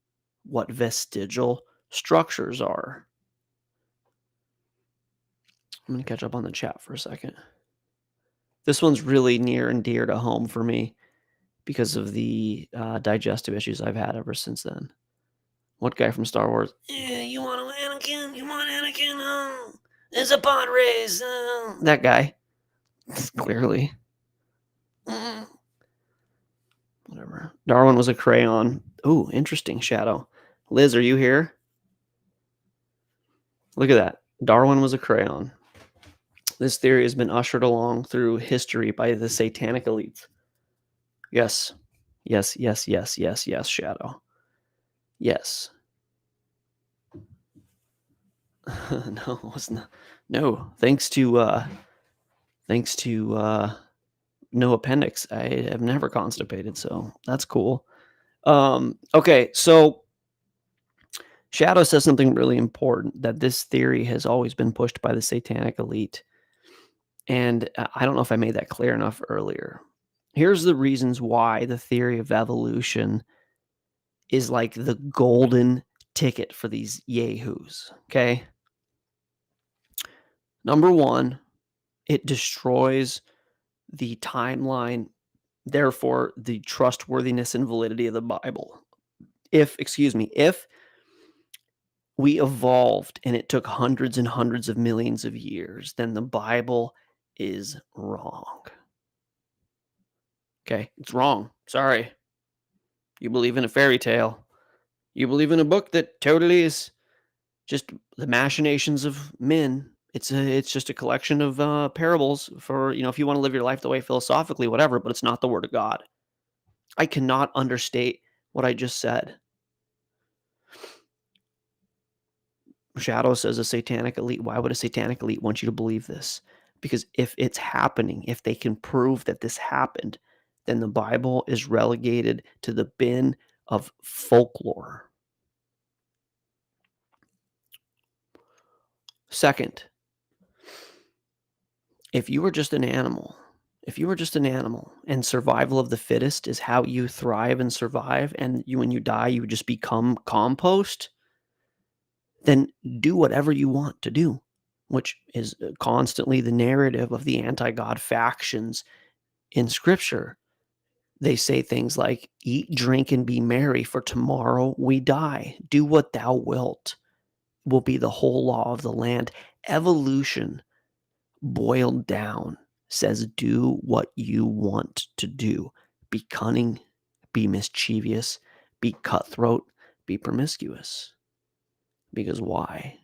what vestigial structures are? I'm going to catch up on the chat for a second. This one's really near and dear to home for me because of the digestive issues I've had ever since then. What guy from Star Wars? Yeah, you want Anakin? You want Anakin? Oh, there's a pod race. Oh. That guy. Clearly. Whatever. Darwin was a crayon. Ooh, interesting, Shadow. Liz, are you here? Look at that. Darwin was a crayon. This theory has been ushered along through history by the satanic elites. Yes. Yes, Shadow. Yes. No, it's not. No, thanks to no appendix, I have never constipated, so that's cool. Okay, so Shadow says something really important, that this theory has always been pushed by the satanic elite. And I don't know if I made that clear enough earlier. Here's the reasons why the theory of evolution is like the golden ticket for these yahoos, okay? Number one, it destroys the timeline, therefore the trustworthiness and validity of the Bible. If we evolved and it took hundreds and hundreds of millions of years, then the Bible is wrong. Okay, it's wrong. Sorry. You believe in a fairy tale. You believe in a book that totally is just the machinations of men. It's just a collection of parables for, if you want to live your life the way philosophically, whatever, but it's not the word of God. I cannot understate what I just said. Shadow says a satanic elite. Why would a satanic elite want you to believe this? Because if it's happening, if they can prove that this happened, then the Bible is relegated to the bin of folklore. Second, if you were just an animal, and survival of the fittest is how you thrive and survive, and when you die, you just become compost, then do whatever you want to do, which is constantly the narrative of the anti-God factions in Scripture. They say things like, eat, drink, and be merry, for tomorrow we die. Do what thou wilt. will be the whole law of the land. Evolution, boiled down, says do what you want to do. Be cunning, be mischievous, be cutthroat, be promiscuous. Because why?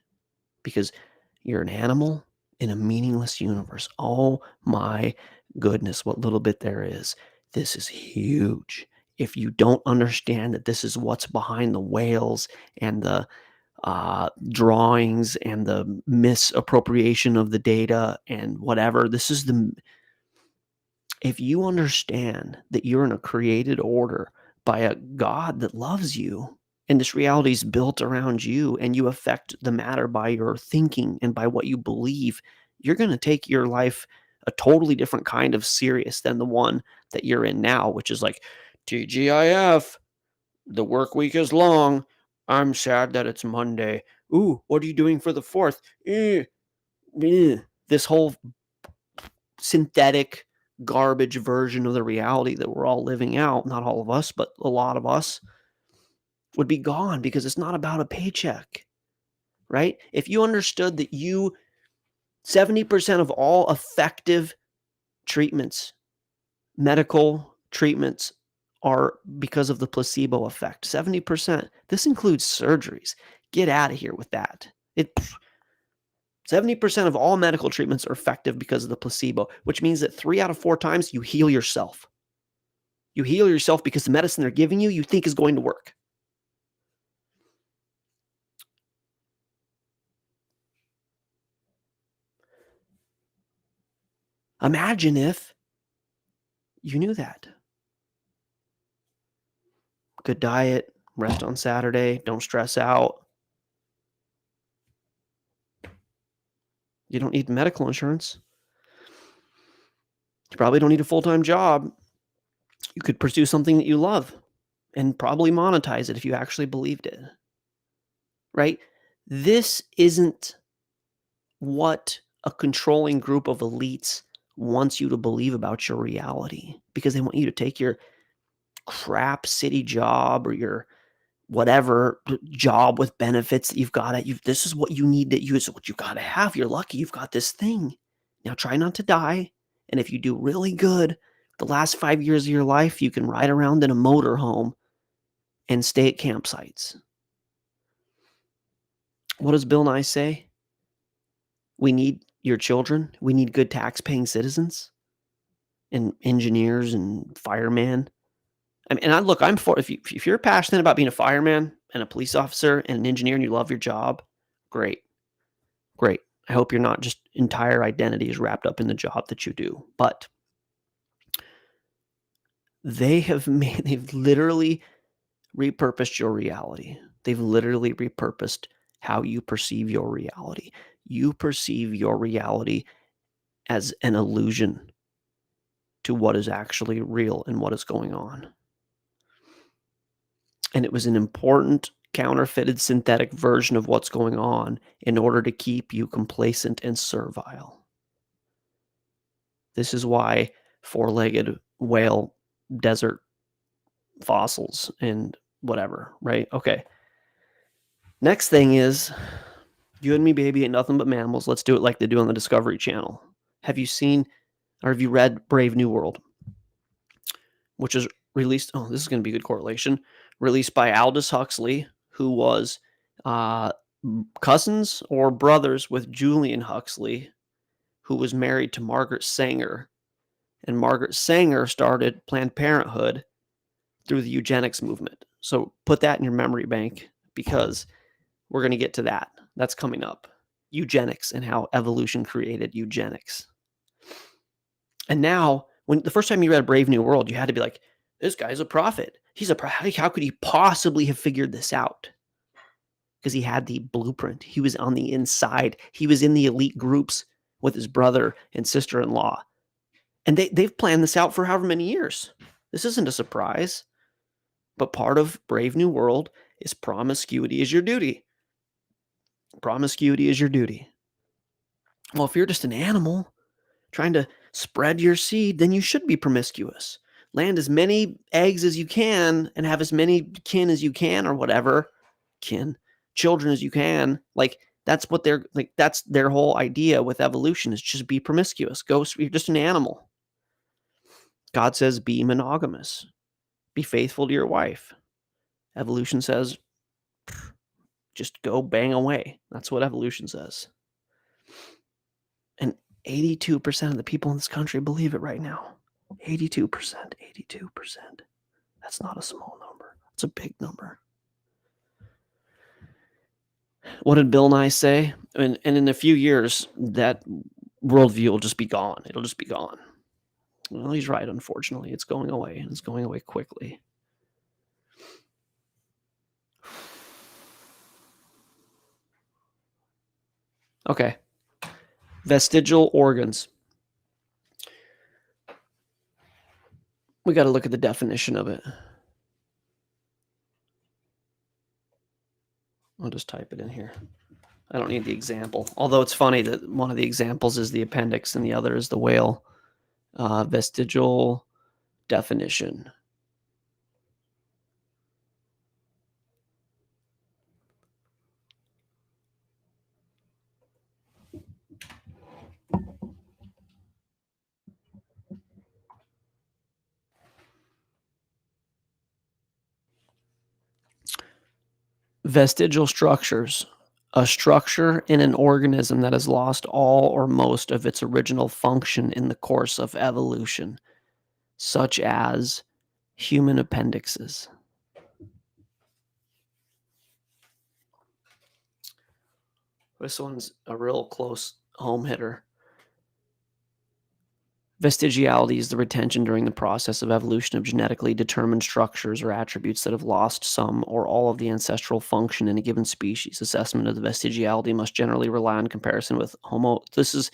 Because you're an animal in a meaningless universe. Oh my goodness, what little bit there is. This is huge. If you don't understand that this is what's behind the whales and the drawings and the misappropriation of the data and whatever, if you understand that you're in a created order by a God that loves you, and this reality is built around you, and you affect the matter by your thinking and by what you believe, you're going to take your life a totally different kind of serious than the one that you're in now, which is like, TGIF, the work week is long. I'm sad that it's Monday. Ooh, what are you doing for the 4th? This whole synthetic garbage version of the reality that we're all living out, not all of us, but a lot of us, would be gone because it's not about a paycheck, right? If you understood that 70% of all effective treatments, medical treatments, are because of the placebo effect. 70%. This includes surgeries. Get out of here with that. 70% of all medical treatments are effective because of the placebo, which means that 3 out of 4 times you heal yourself. You heal yourself because the medicine they're giving you think is going to work. Imagine if you knew that. Good diet, rest on Saturday, don't stress out. You don't need medical insurance. You probably don't need a full-time job. You could pursue something that you love and probably monetize it if you actually believed it. Right? This isn't what a controlling group of elites wants you to believe about your reality, because they want you to take your crap city job or your whatever job with benefits that you've got at you. This is what you need, that is what you got to have. You're lucky you've got this thing. Now try not to die. And if you do really good, the last 5 years of your life, you can ride around in a motorhome and stay at campsites. What does Bill Nye say? We need your children. We need good tax-paying citizens and engineers and firemen. I mean, and I'm for, if you're passionate about being a fireman and a police officer and an engineer and you love your job, great. Great. I hope your not just entire identity is wrapped up in the job that you do. But they've literally repurposed your reality. They've literally repurposed how you perceive your reality. You perceive your reality as an illusion to what is actually real and what is going on. And it was an important counterfeited synthetic version of what's going on in order to keep you complacent and servile. This is why 4-legged whale desert fossils and whatever, right? Okay. Next thing is, you and me, baby, ain't nothing but mammals. Let's do it like they do on the Discovery Channel. Have you seen or have you read Brave New World? Which is released, this is going to be a good correlation, released by Aldous Huxley, who was cousins or brothers with Julian Huxley, who was married to Margaret Sanger. And Margaret Sanger started Planned Parenthood through the eugenics movement. So put that in your memory bank, because we're going to get to that. That's coming up. Eugenics and how evolution created eugenics. And now, when the first time you read Brave New World, you had to be like, this guy's a prophet. How could he possibly have figured this out? Because he had the blueprint. He was on the inside. He was in the elite groups with his brother and sister-in-law. And they've planned this out for however many years. This isn't a surprise. But part of Brave New World is promiscuity is your duty. Promiscuity is your duty. Well, if you're just an animal trying to spread your seed, then you should be promiscuous. Land as many eggs as you can and have as many kin as you can, or whatever. Kin. children as you can. Like, that's what that's their whole idea with evolution, is just be promiscuous. You're just an animal. God says be monogamous. Be faithful to your wife. Evolution says just go bang away. That's what evolution says. And 82% of the people in this country believe it right now. 82%. 82%. That's not a small number. It's a big number. What did Bill Nye say? And in a few years, that worldview will just be gone. It'll just be gone. Well, he's right, unfortunately. It's going away, and it's going away quickly. Okay. Vestigial organs. We got to look at the definition of it. I'll just type it in here. I don't need the example. Although it's funny that one of the examples is the appendix and the other is the whale. Vestigial definition. Vestigial structures. A structure in an organism that has lost all or most of its original function in the course of evolution, such as human appendixes. This one's a real close home hitter. Vestigiality is the retention during the process of evolution of genetically determined structures or attributes that have lost some or all of the ancestral function in a given species. Assessment of the vestigiality must generally rely on comparison with Homo. This is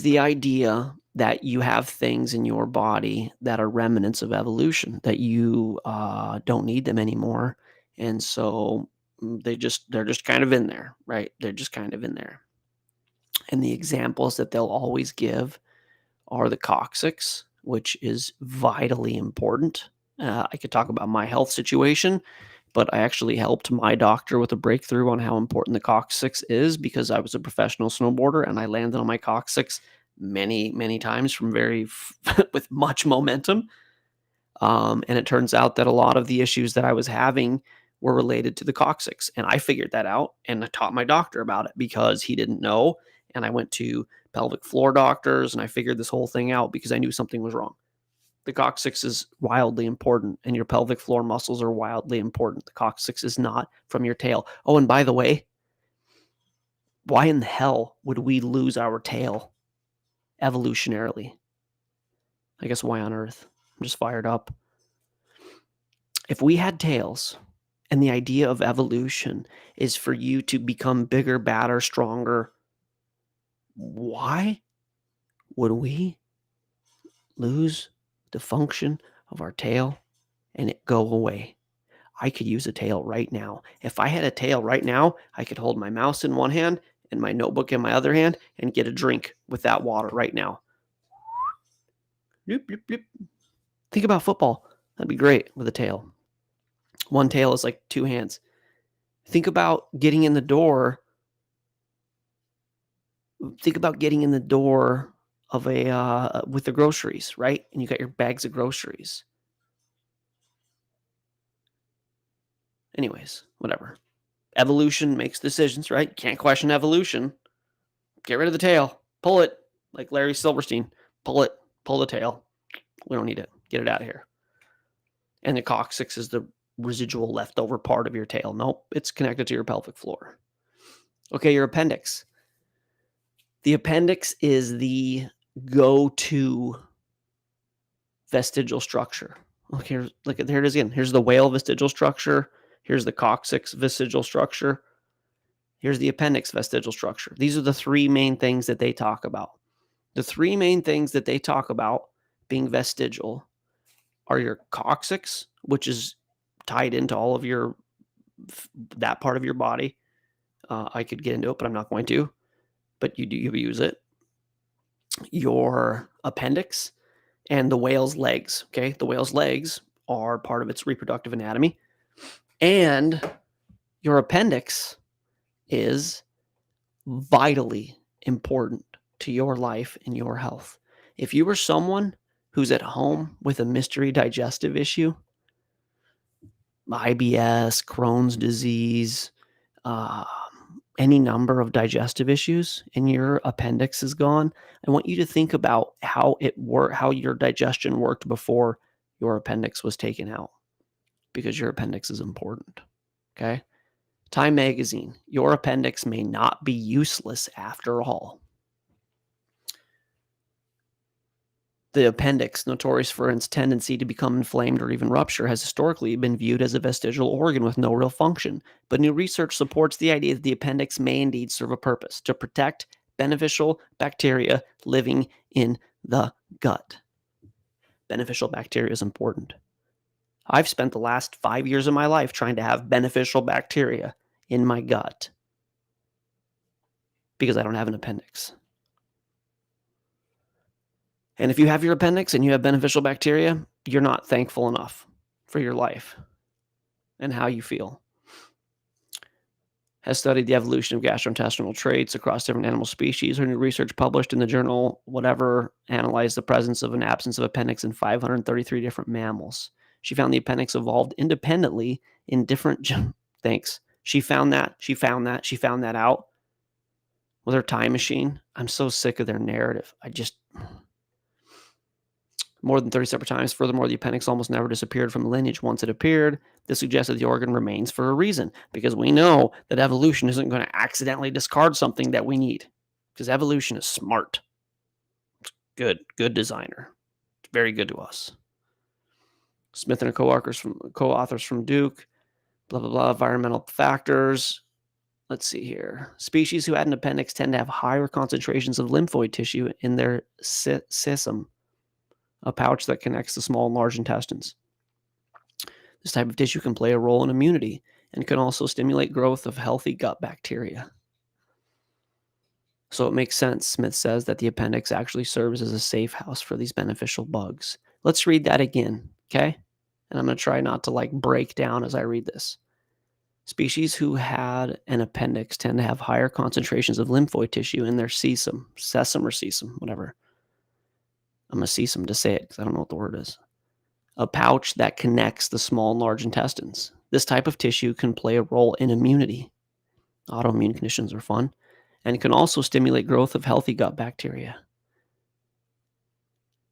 the idea that you have things in your body that are remnants of evolution, that you don't need them anymore, and so they're just kind of in there, right? They're just kind of in there. And the examples that they'll always give are the coccyx, which is vitally important. I could talk about my health situation, but I actually helped my doctor with a breakthrough on how important the coccyx is, because I was a professional snowboarder and I landed on my coccyx many, many times from with much momentum. And it turns out that a lot of the issues that I was having were related to the coccyx. And I figured that out, and I taught my doctor about it because he didn't know. And I went to pelvic floor doctors, and I figured this whole thing out because I knew something was wrong. The coccyx is wildly important, and your pelvic floor muscles are wildly important. The coccyx is not from your tail. Oh, and by the way, why in the hell would we lose our tail evolutionarily? I guess why on earth? I'm just fired up. If we had tails, and the idea of evolution is for you to become bigger, badder, stronger, why would we lose the function of our tail and it go away? I could use a tail right now. If I had a tail right now, I could hold my mouse in one hand and my notebook in my other hand and get a drink with that water right now. Bloop, bloop, bloop. Think about football. That'd be great with a tail. One tail is like two hands. Think about getting in the door. Think about getting in the door of with the groceries, right? And you got your bags of groceries. Anyways, whatever. Evolution makes decisions, right? Can't question evolution. Get rid of the tail. Pull it. Like Larry Silverstein. Pull it. Pull the tail. We don't need it. Get it out of here. And the coccyx is the residual leftover part of your tail. Nope. It's connected to your pelvic floor. Okay, your appendix. The appendix is the go-to vestigial structure. Okay, look at there it is again. Here's the whale vestigial structure. Here's the coccyx vestigial structure. Here's the appendix vestigial structure. These are the three main things that they talk about. The three main things that they talk about being vestigial are your coccyx, which is tied into all of that part of your body. I could get into it, but I'm not going to. But you use it. Your appendix and the whale's legs. Okay, the whale's legs are part of its reproductive anatomy. And your appendix is vitally important to your life and your health. If you are someone who's at home with a mystery digestive issue, IBS, Crohn's disease, any number of digestive issues, and your appendix is gone, I want you to think about how your digestion worked before your appendix was taken out, because your appendix is important. Okay? Time Magazine, your appendix may not be useless after all. The appendix, notorious for its tendency to become inflamed or even rupture, has historically been viewed as a vestigial organ with no real function. But new research supports the idea that the appendix may indeed serve a purpose: to protect beneficial bacteria living in the gut. Beneficial bacteria is important. I've spent the last 5 years of my life trying to have beneficial bacteria in my gut because I don't have an appendix. And if you have your appendix and you have beneficial bacteria, you're not thankful enough for your life and how you feel. Has studied the evolution of gastrointestinal traits across different animal species. Her new research, published in the journal whatever, analyzed the presence of an absence of appendix in 533 different mammals. She found the appendix evolved independently in different thanks. She found that out with her time machine. I'm so sick of their narrative. More than 30 separate times. Furthermore, the appendix almost never disappeared from the lineage once it appeared. This suggests that the organ remains for a reason, because we know that evolution isn't going to accidentally discard something that we need, because evolution is smart. It's good designer. It's very good to us. Smith and her co-authors from Duke, blah, blah, blah, environmental factors. Let's see here. Species who had an appendix tend to have higher concentrations of lymphoid tissue in their cecum, a pouch that connects the small and large intestines. This type of tissue can play a role in immunity and can also stimulate growth of healthy gut bacteria. So it makes sense, Smith says, that the appendix actually serves as a safe house for these beneficial bugs. Let's read that again, okay? And I'm going to try not to break down as I read this. Species who had an appendix tend to have higher concentrations of lymphoid tissue in their cecum, whatever. I'm going to cecum to say it because I don't know what the word is. A pouch that connects the small and large intestines. This type of tissue can play a role in immunity. Autoimmune conditions are fun. And can also stimulate growth of healthy gut bacteria.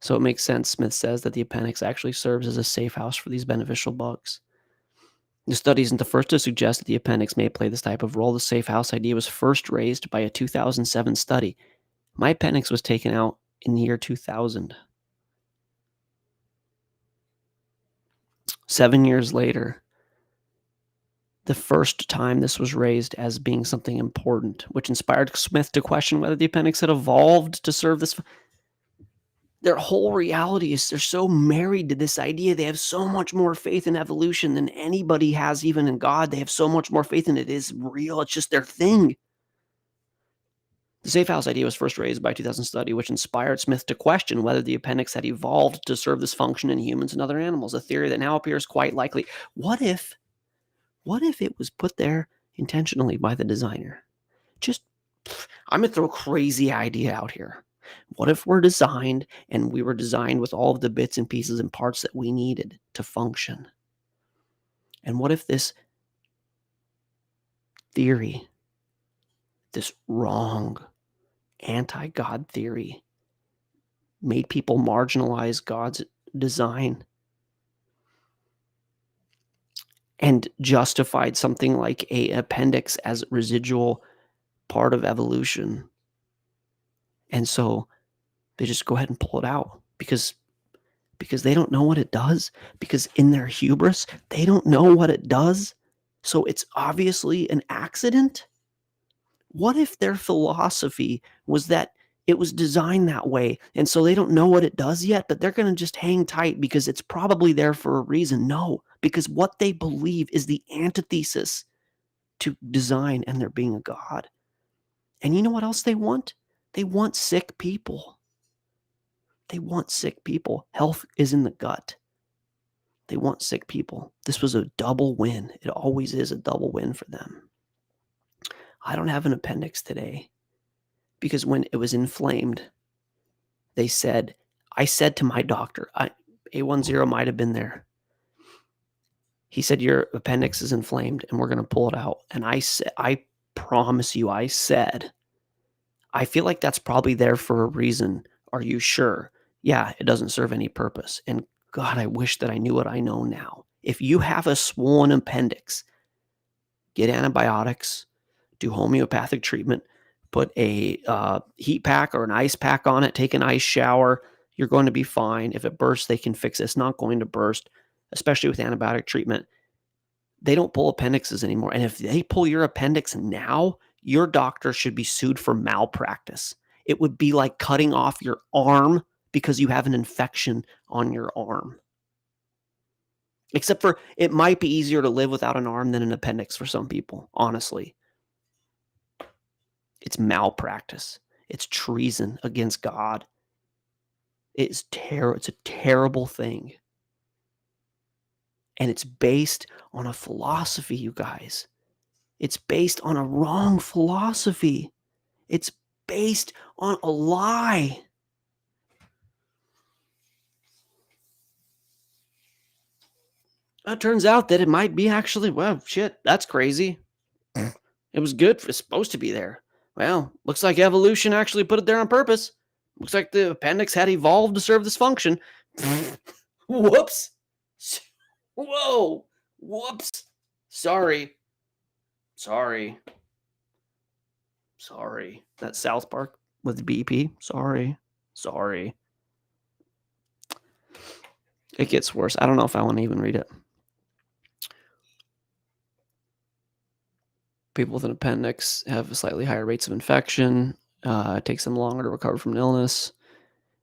So it makes sense, Smith says, that the appendix actually serves as a safe house for these beneficial bugs. The study isn't the first to suggest that the appendix may play this type of role. The safe house idea was first raised by a 2007 study. My appendix was taken out in the year 2000. 7 years later, the first time this was raised as being something important, which inspired Smith to question whether the appendix had evolved to serve this. Their whole reality is they're so married to this idea. They have so much more faith in evolution than anybody has, even in God. They have so much more faith in it is real. It's just their thing. The safe house idea was first raised by a 2000 study, which inspired Smith to question whether the appendix had evolved to serve this function in humans and other animals, a theory that now appears quite likely. What if it was put there intentionally by the designer? I'm going to throw a crazy idea out here. What if we were designed with all of the bits and pieces and parts that we needed to function? And what if this theory, this wrong anti-God theory, made people marginalize God's design and justified something like an appendix as a residual part of evolution? And so they just go ahead and pull it out because they don't know what it does, because in their hubris, they don't know what it does. So it's obviously an accident. What if their philosophy was that it was designed that way, and so they don't know what it does yet, but they're going to just hang tight because it's probably there for a reason? No, because what they believe is the antithesis to design and there being a God. And you know what else they want? They want sick people. They want sick people. Health is in the gut. They want sick people. This was a double win. It always is a double win for them. I don't have an appendix today because when it was inflamed, I said to my doctor, A10 might have been there. He said, your appendix is inflamed and we're going to pull it out. And I said, I promise you, I said, I feel like that's probably there for a reason. Are you sure? Yeah, it doesn't serve any purpose. And God, I wish that I knew what I know now. If you have a swollen appendix, get antibiotics, do homeopathic treatment, put a heat pack or an ice pack on it, take an ice shower. You're going to be fine. If it bursts, they can fix it. It's not going to burst, especially with antibiotic treatment. They don't pull appendixes anymore. And if they pull your appendix now, your doctor should be sued for malpractice. It would be like cutting off your arm because you have an infection on your arm. Except for it might be easier to live without an arm than an appendix for some people, honestly. It's malpractice. It's treason against God. It's a terrible thing. And it's based on a philosophy, you guys. It's based on a wrong philosophy. It's based on a lie. It turns out that it might be actually, well, shit, that's crazy. It was good. It's supposed to be there. Well, looks like evolution actually put it there on purpose. Looks like the appendix had evolved to serve this function. Whoops. Whoa. Whoops. Sorry. That's South Park with BP. Sorry. It gets worse. I don't know if I want to even read it. People with an appendix have slightly higher rates of infection. It takes them longer to recover from an illness.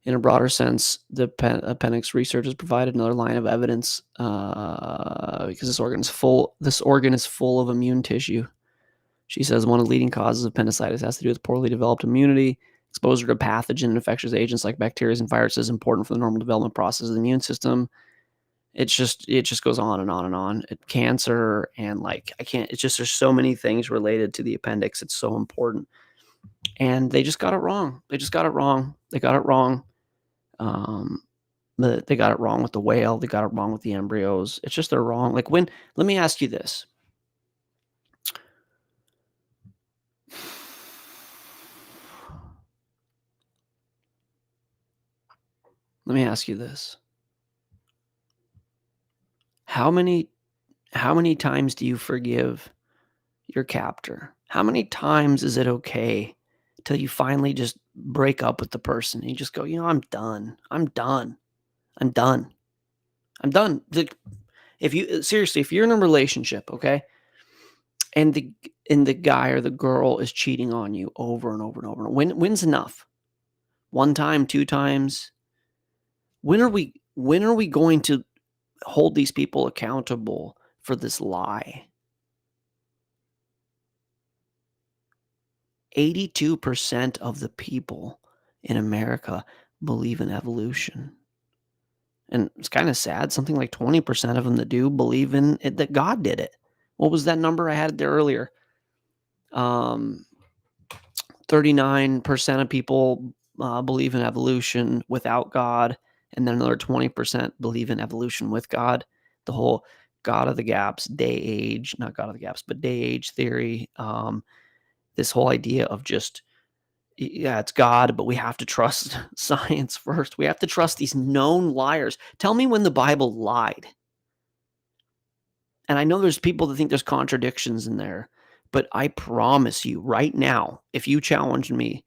In a broader sense, the appendix research has provided another line of evidence because this organ is full of immune tissue. She says one of the leading causes of appendicitis has to do with poorly developed immunity. Exposure to pathogen and infectious agents like bacteria and viruses is important for the normal development process of the immune system. It just goes on and on and on. Cancer and there's so many things related to the appendix. It's so important. And they just got it wrong. They got it wrong. They got it wrong with the whale. They got it wrong with the embryos. It's just they're wrong. Let me ask you this. Let me ask you this. How many times do you forgive your captor? How many times is it okay till you finally just break up with the person and you just go, I'm done. If you're in a relationship, okay, and the guy or the girl is cheating on you over and over and over, when's enough? 1 time, 2 times? When are we going to hold these people accountable for this lie? 82% of the people in America believe in evolution. And it's kind of sad. Something like 20% of them that do believe in it, that God did it. What was that number? I had it there earlier. 39% of people believe in evolution without God. And then another 20% believe in evolution with God. The whole God of the gaps, not God of the gaps, but day age theory. This whole idea of just, it's God, but we have to trust science first. We have to trust these known liars. Tell me when the Bible lied. And I know there's people that think there's contradictions in there, but I promise you right now, if you challenged me,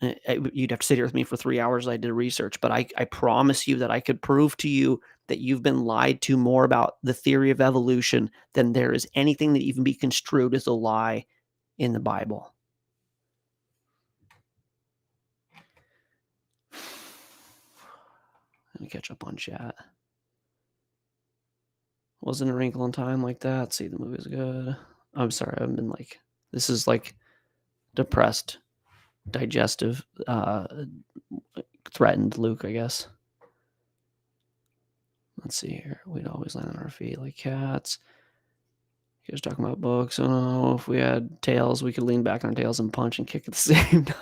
you'd have to sit here with me for 3 hours. I did research, but I promise you that I could prove to you that you've been lied to more about the theory of evolution than there is anything that even be construed as a lie in the Bible. Let me catch up on chat. Wasn't A Wrinkle in Time like that? See, the movie's good. I'm sorry, I've been this is depressed, digestive, threatened Luke, I guess. Let's see here. We'd always land on our feet like cats. You guys talking about books? Oh, if we had tails, we could lean back on our tails and punch and kick at the same time.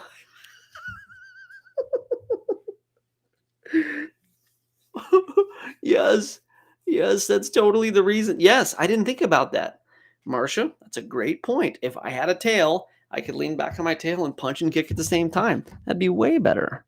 Yes. Yes, that's totally the reason. Yes, I didn't think about that. Marcia, that's a great point. If I had a tail, I could lean back on my tail and punch and kick at the same time. That'd be way better.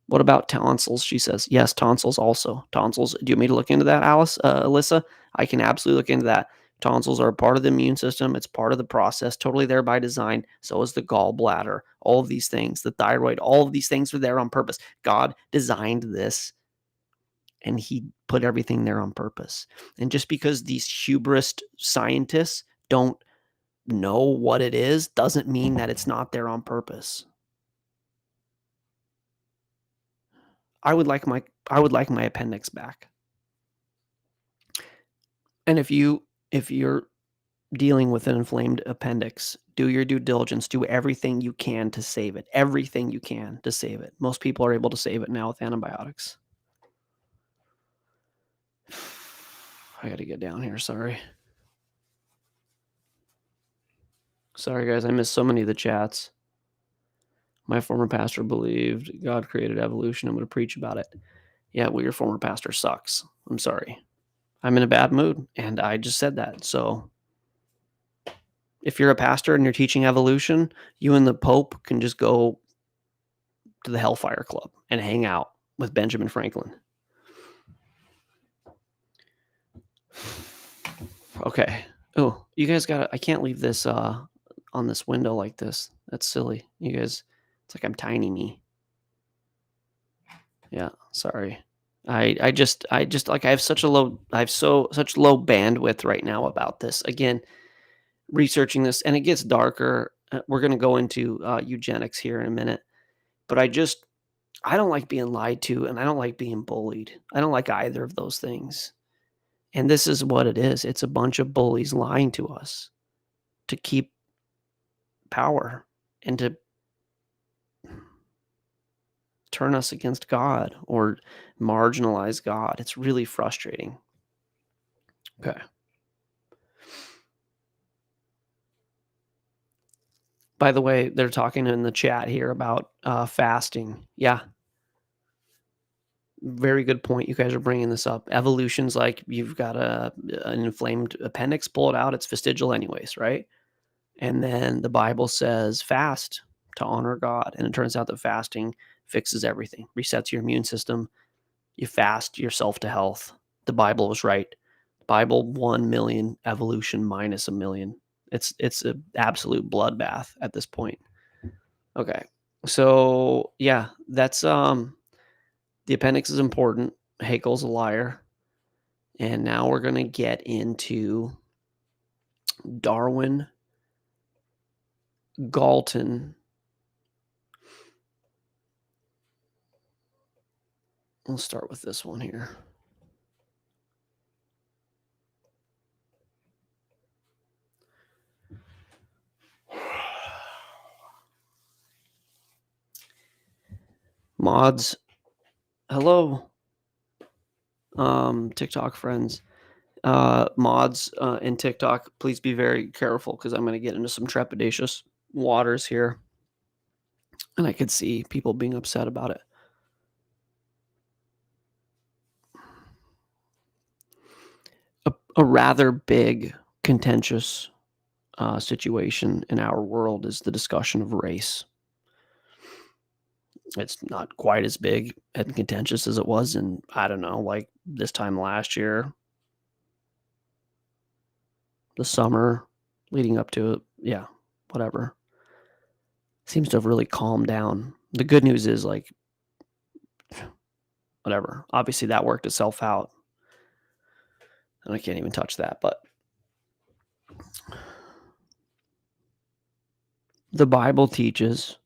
What about tonsils? She says, yes, tonsils also. Tonsils. Do you want me to look into that, Alyssa? I can absolutely look into that. Tonsils are a part of the immune system. It's part of the process, totally there by design. So is the gallbladder, all of these things, the thyroid, all of these things are there on purpose. God designed this and he put everything there on purpose. And just because these hubris scientists don't know what it is doesn't mean that it's not there on purpose. I would like my appendix back. And if you're dealing with an inflamed appendix, do your due diligence, do everything you can to save it. Everything you can to save it. Most people are able to save it now with antibiotics. I got to get down here, sorry. Sorry guys, I missed so many of the chats. My former pastor believed God created evolution. I'm going to preach about it. Yeah, well, your former pastor sucks. I'm sorry. I'm in a bad mood, and I just said that. So if you're a pastor and you're teaching evolution, you and the Pope can just go to the Hellfire Club and hang out with Benjamin Franklin. Okay. Oh, you guys I can't leave this on this window like this. That's silly. You guys, it's like I'm tiny me. Yeah, sorry. I just like I have such low bandwidth right now about this. Again, researching this, and it gets darker. We're going to go into eugenics here in a minute, but I don't like being lied to, and I don't like being bullied. I don't like either of those things. And this is what it is. It's a bunch of bullies lying to us to keep power and to turn us against God or marginalize God. It's really frustrating. Okay. By the way, they're talking in the chat here about fasting. Yeah. Very good point. You guys are bringing this up. Evolution's like you've got an inflamed appendix, pull it out. It's vestigial anyways, right? And then the Bible says fast to honor God. And it turns out that fasting fixes everything, resets your immune system. You fast yourself to health. The Bible was right. Bible 1 million, evolution minus a million. It's an absolute bloodbath at this point. Okay. So yeah, that's the appendix is important. Haeckel's a liar. And now we're going to get into Darwin, Galton. We'll start with this one here. Mods, hello. TikTok friends. Mods in TikTok, please be very careful because I'm going to get into some trepidatious waters here. And I could see people being upset about it. A rather big, contentious situation in our world is the discussion of race. It's not quite as big and contentious as it was in, I don't know, like this time last year, the summer leading up to it. Yeah, whatever. Seems to have really calmed down. The good news is, like, whatever. Obviously, that worked itself out. And I can't even touch that, but the Bible teaches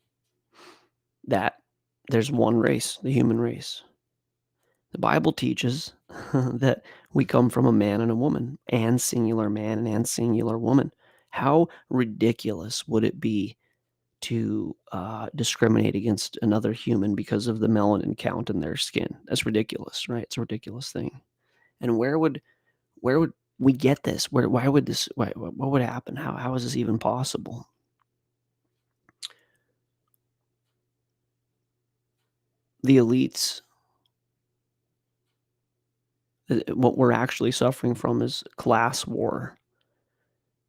that there's one race, the human race. The Bible teaches that we come from a man and a woman, and singular man and singular woman. How ridiculous would it be to discriminate against another human because of the melanin count in their skin. That's ridiculous, right? It's a ridiculous thing. And where would we get this? Why would this? What would happen? How is this even possible? The elites. What we're actually suffering from is class war,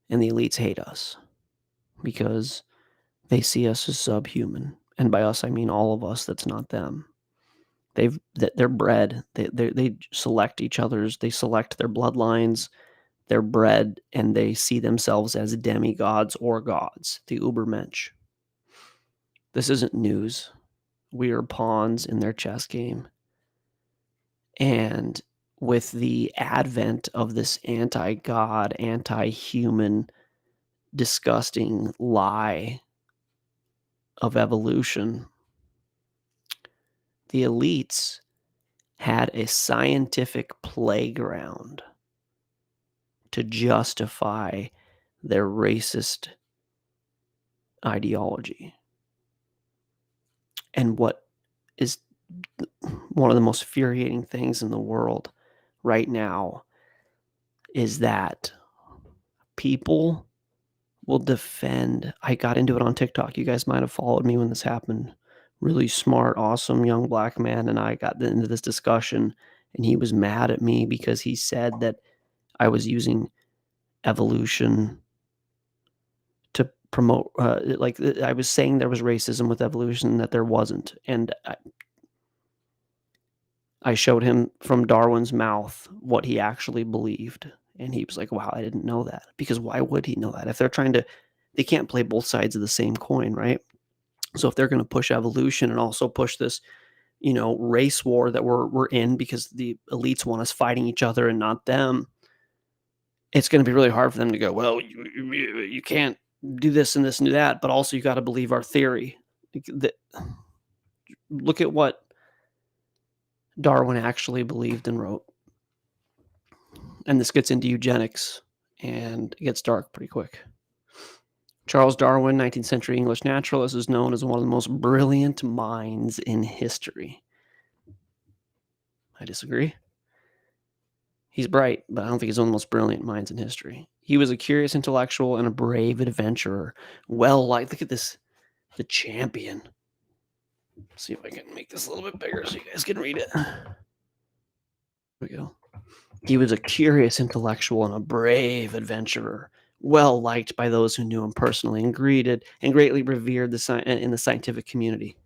and the elites hate us because they see us as subhuman, and by us I mean all of us. That's not them. They're bred. They select each other's. They select their bloodlines. They're bred, and they see themselves as demigods or gods. The Ubermensch. This isn't news. We are pawns in their chess game. And with the advent of this anti-God, anti-human, disgusting lie of evolution, the elites had a scientific playground to justify their racist ideology. And what is one of the most infuriating things in the world right now is that people will defend. I got into it on TikTok. You guys might have followed me when this happened. Really smart, awesome young black man, and I got into this discussion, and he was mad at me because he said that I was using evolution to promote, I was saying there was racism with evolution, that there wasn't. And I showed him from Darwin's mouth what he actually believed. And he was like, wow, I didn't know that. Because why would he know that? If they're they can't play both sides of the same coin, right? So if they're going to push evolution and also push this, race war that we're in because the elites want us fighting each other and not them, it's going to be really hard for them to go, well, you can't do this and this and do that, but also you got to believe our theory. Look at what Darwin actually believed and wrote. And this gets into eugenics, and it gets dark pretty quick. Charles Darwin, 19th century English naturalist, is known as one of the most brilliant minds in history. I disagree. He's bright, but I don't think he's one of the most brilliant minds in history. He was a curious intellectual and a brave adventurer. Look at this, the champion. Let's see if I can make this a little bit bigger so you guys can read it. There we go. He was a curious intellectual and a brave adventurer, well liked by those who knew him personally, and greatly revered in the scientific community.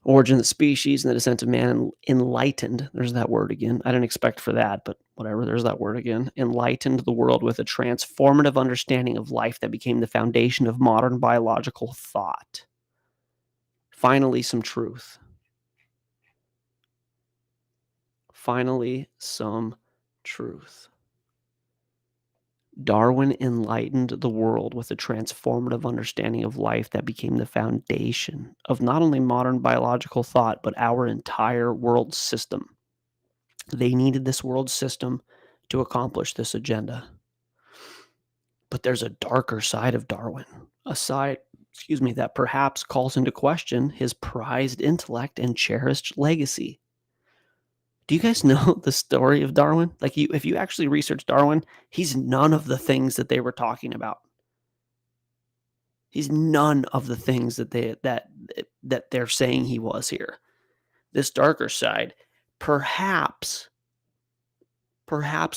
Origin of the species and the descent of man enlightened. There's that word again. I didn't expect for that, but whatever. There's that word again. Enlightened the world with a transformative understanding of life that became the foundation of modern biological thought. Finally, some truth. Finally, some truth. Darwin enlightened the world with a transformative understanding of life that became the foundation of not only modern biological thought, but our entire world system. They needed this world system to accomplish this agenda. But there's a darker side of Darwin, a side, that perhaps calls into question his prized intellect and cherished legacy. Do you guys know the story of Darwin? If you actually research Darwin, he's none of the things that they were talking about. He's none of the things that they're saying he was here. This darker side perhaps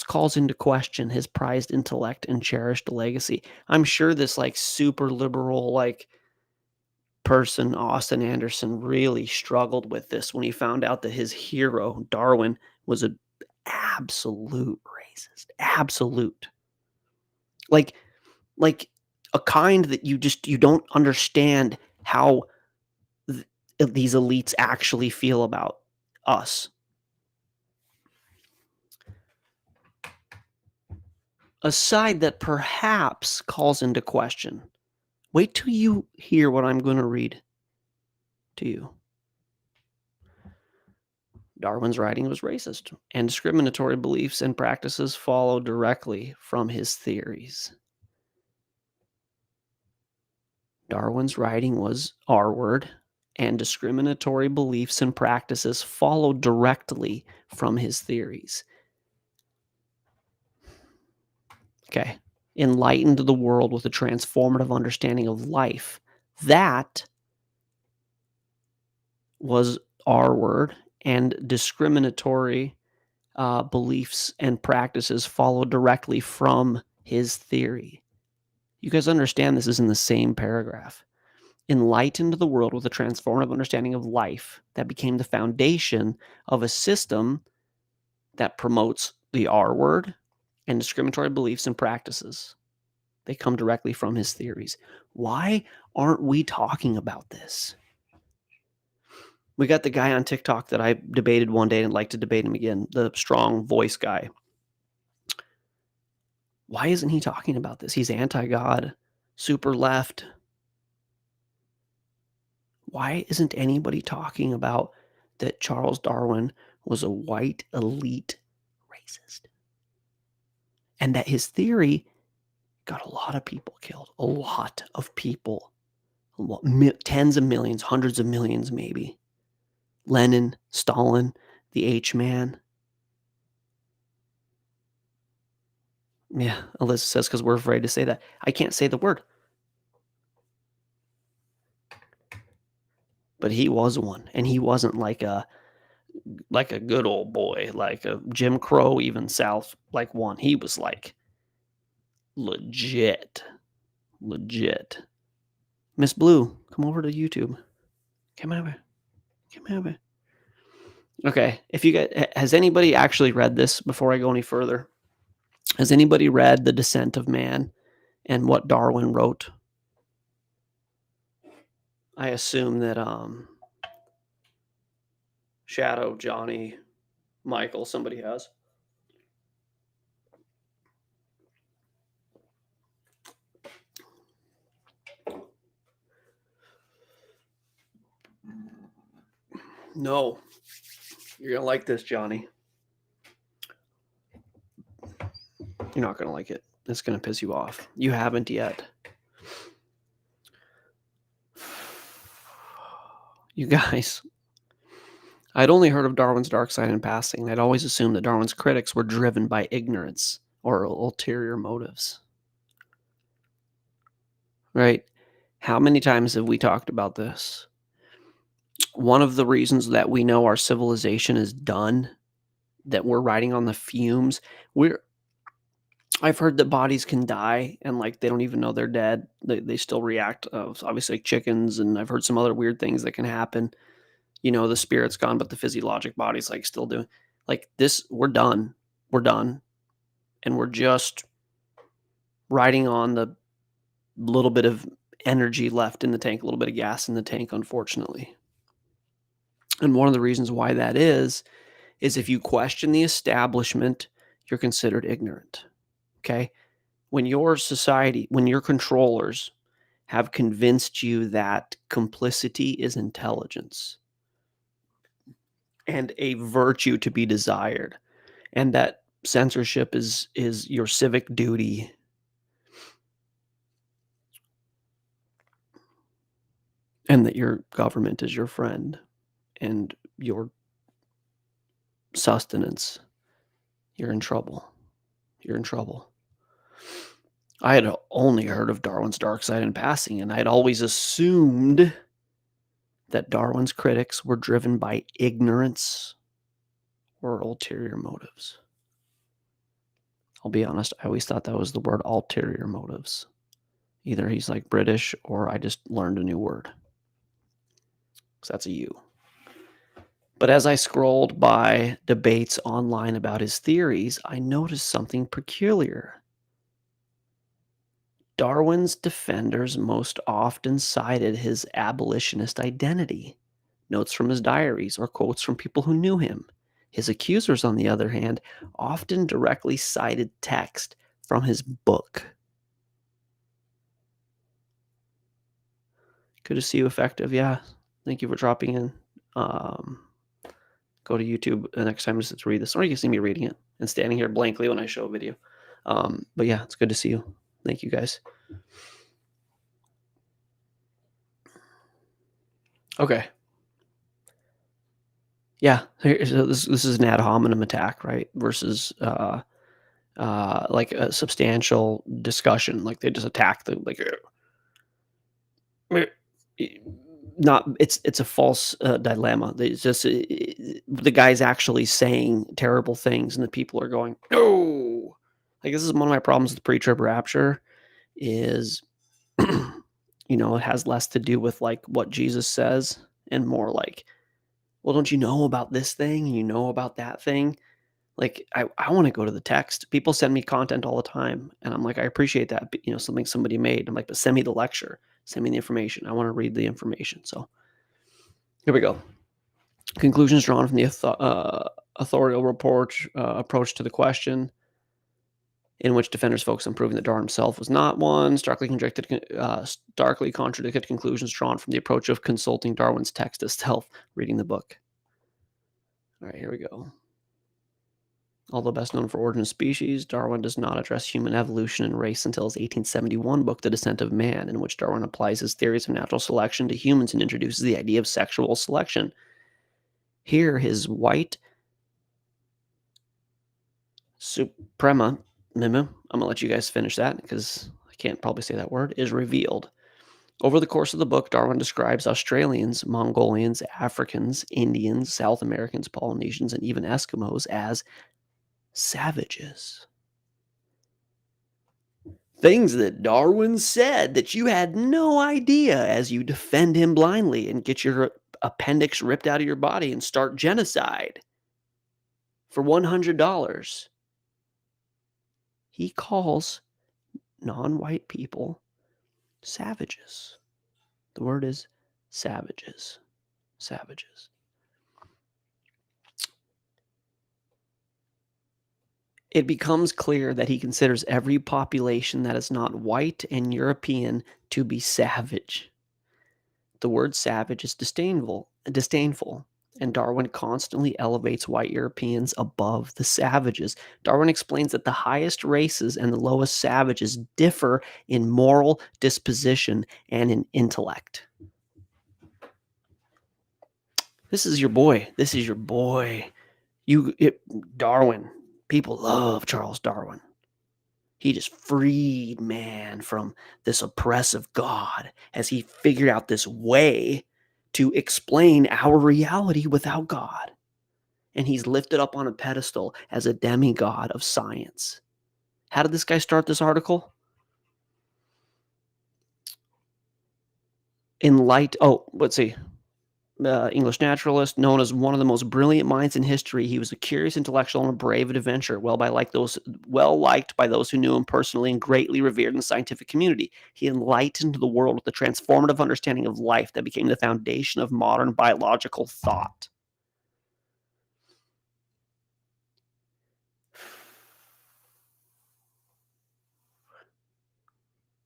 calls into question his prized intellect and cherished legacy. I'm sure this super liberal person, Austin Anderson, really struggled with this when he found out that his hero, Darwin, was an absolute racist. Absolute. Like a kind that you don't understand how these elites actually feel about us. A side that perhaps calls into question. Wait till you hear what I'm going to read to you. Darwin's writing was racist, and discriminatory beliefs and practices follow directly from his theories. Darwin's writing was R-word, and discriminatory beliefs and practices followed directly from his theories. Okay. Enlightened the world with a transformative understanding of life. That was R-word, and discriminatory beliefs and practices followed directly from his theory. You guys understand this is in the same paragraph. Enlightened the world with a transformative understanding of life that became the foundation of a system that promotes the R word and discriminatory beliefs and practices. They come directly from his theories. Why aren't we talking about this? We got the guy on TikTok that I debated one day and I'd like to debate him again, the strong voice guy. Why isn't he talking about this? He's anti-God, super left. Why isn't anybody talking about that Charles Darwin was a white elite racist? And that his theory got a lot of people killed. A lot of people. Tens of millions, hundreds of millions maybe. Lenin, Stalin, the H-man. Yeah, Alyssa says because we're afraid to say that. I can't say the word. But he was one. And he wasn't like a good old boy, like a Jim Crow, even South, like one. He was like legit. Miss Blue, come over to YouTube. Come over. Okay, if you guys, has anybody actually read this before I go any further? Has anybody read The Descent of Man and what Darwin wrote? I assume that Shadow, Johnny, Michael, somebody has. No. You're going to like this, Johnny. You're not going to like it. It's going to piss you off. You haven't yet. You guys, I'd only heard of Darwin's dark side in passing, and I'd always assumed that Darwin's critics were driven by ignorance or ulterior motives. Right? How many times have we talked about this? One of the reasons that we know our civilization is done, that we're riding on the fumes, I've heard that bodies can die and like they don't even know they're dead. They still react. Obviously, like chickens, and I've heard some other weird things that can happen. You know, the spirit's gone, but the physiologic body's like still doing like this. We're done. And we're just riding on the little bit of energy left in the tank, a little bit of gas in the tank, unfortunately. And one of the reasons why that is if you question the establishment, you're considered ignorant. Okay? When your society, when your controllers have convinced you that complicity is intelligence and a virtue to be desired, and that censorship is your civic duty, and that your government is your friend and your sustenance, you're in trouble. I had only heard of Darwin's dark side in passing, and I'd always assumed that Darwin's critics were driven by ignorance or ulterior motives. I'll be honest, I always thought that was the word ulterior motives. Either he's like British or I just learned a new word. So that's a U. But as I scrolled by debates online about his theories, I noticed something peculiar. Darwin's defenders most often cited his abolitionist identity, notes from his diaries, or quotes from people who knew him. His accusers, on the other hand, often directly cited text from his book. Good to see you, Effective. Yeah, thank you for dropping in. Go to YouTube the next time just to read this, or you can see me reading it and standing here blankly when I show a video. But yeah, it's good to see you. Thank you, guys. Okay. Yeah. So this is an ad hominem attack, right? Versus like a substantial discussion. Like they just attack the like. Not it's a false dilemma. It's just the guy's actually saying terrible things, and the people are going no. Like this is one of my problems with pre-trib rapture is, it has less to do with like what Jesus says and more like, well, don't you know about this thing? You know about that thing? Like I want to go to the text. People send me content all the time, and I'm like, I appreciate that. Something somebody made. I'm like, but send me the lecture. Send me the information. I want to read the information. So here we go. Conclusions drawn from the authorial report approach to the question, in which defenders focus on proving that Darwin himself was not one. Starkly contradicted conclusions drawn from the approach of consulting Darwin's text itself, reading the book. All right, here we go. Although best known for Origin of Species, Darwin does not address human evolution and race until his 1871 book, The Descent of Man, in which Darwin applies his theories of natural selection to humans and introduces the idea of sexual selection. Here, his white suprema, I'm going to let you guys finish that because I can't probably say that word, is revealed. Over the course of the book, Darwin describes Australians, Mongolians, Africans, Indians, South Americans, Polynesians, and even Eskimos as savages. Things that Darwin said that you had no idea as you defend him blindly and get your appendix ripped out of your body and start genocide for $100. He calls non-white people savages. The word is savages. Savages. It becomes clear that he considers every population that is not white and European to be savage. The word savage is disdainful, and Darwin constantly elevates white Europeans above the savages. Darwin explains that the highest races and the lowest savages differ in moral disposition and in intellect. This is your boy. This is your boy. Darwin. People love Charles Darwin. He just freed man from this oppressive God as he figured out this way to explain our reality without God. And he's lifted up on a pedestal as a demigod of science. How did this guy start this article? Let's see. English naturalist, known as one of the most brilliant minds in history. He was a curious intellectual and a brave adventurer, well liked by those who knew him personally and greatly revered in the scientific community. He enlightened the world with a transformative understanding of life that became the foundation of modern biological thought.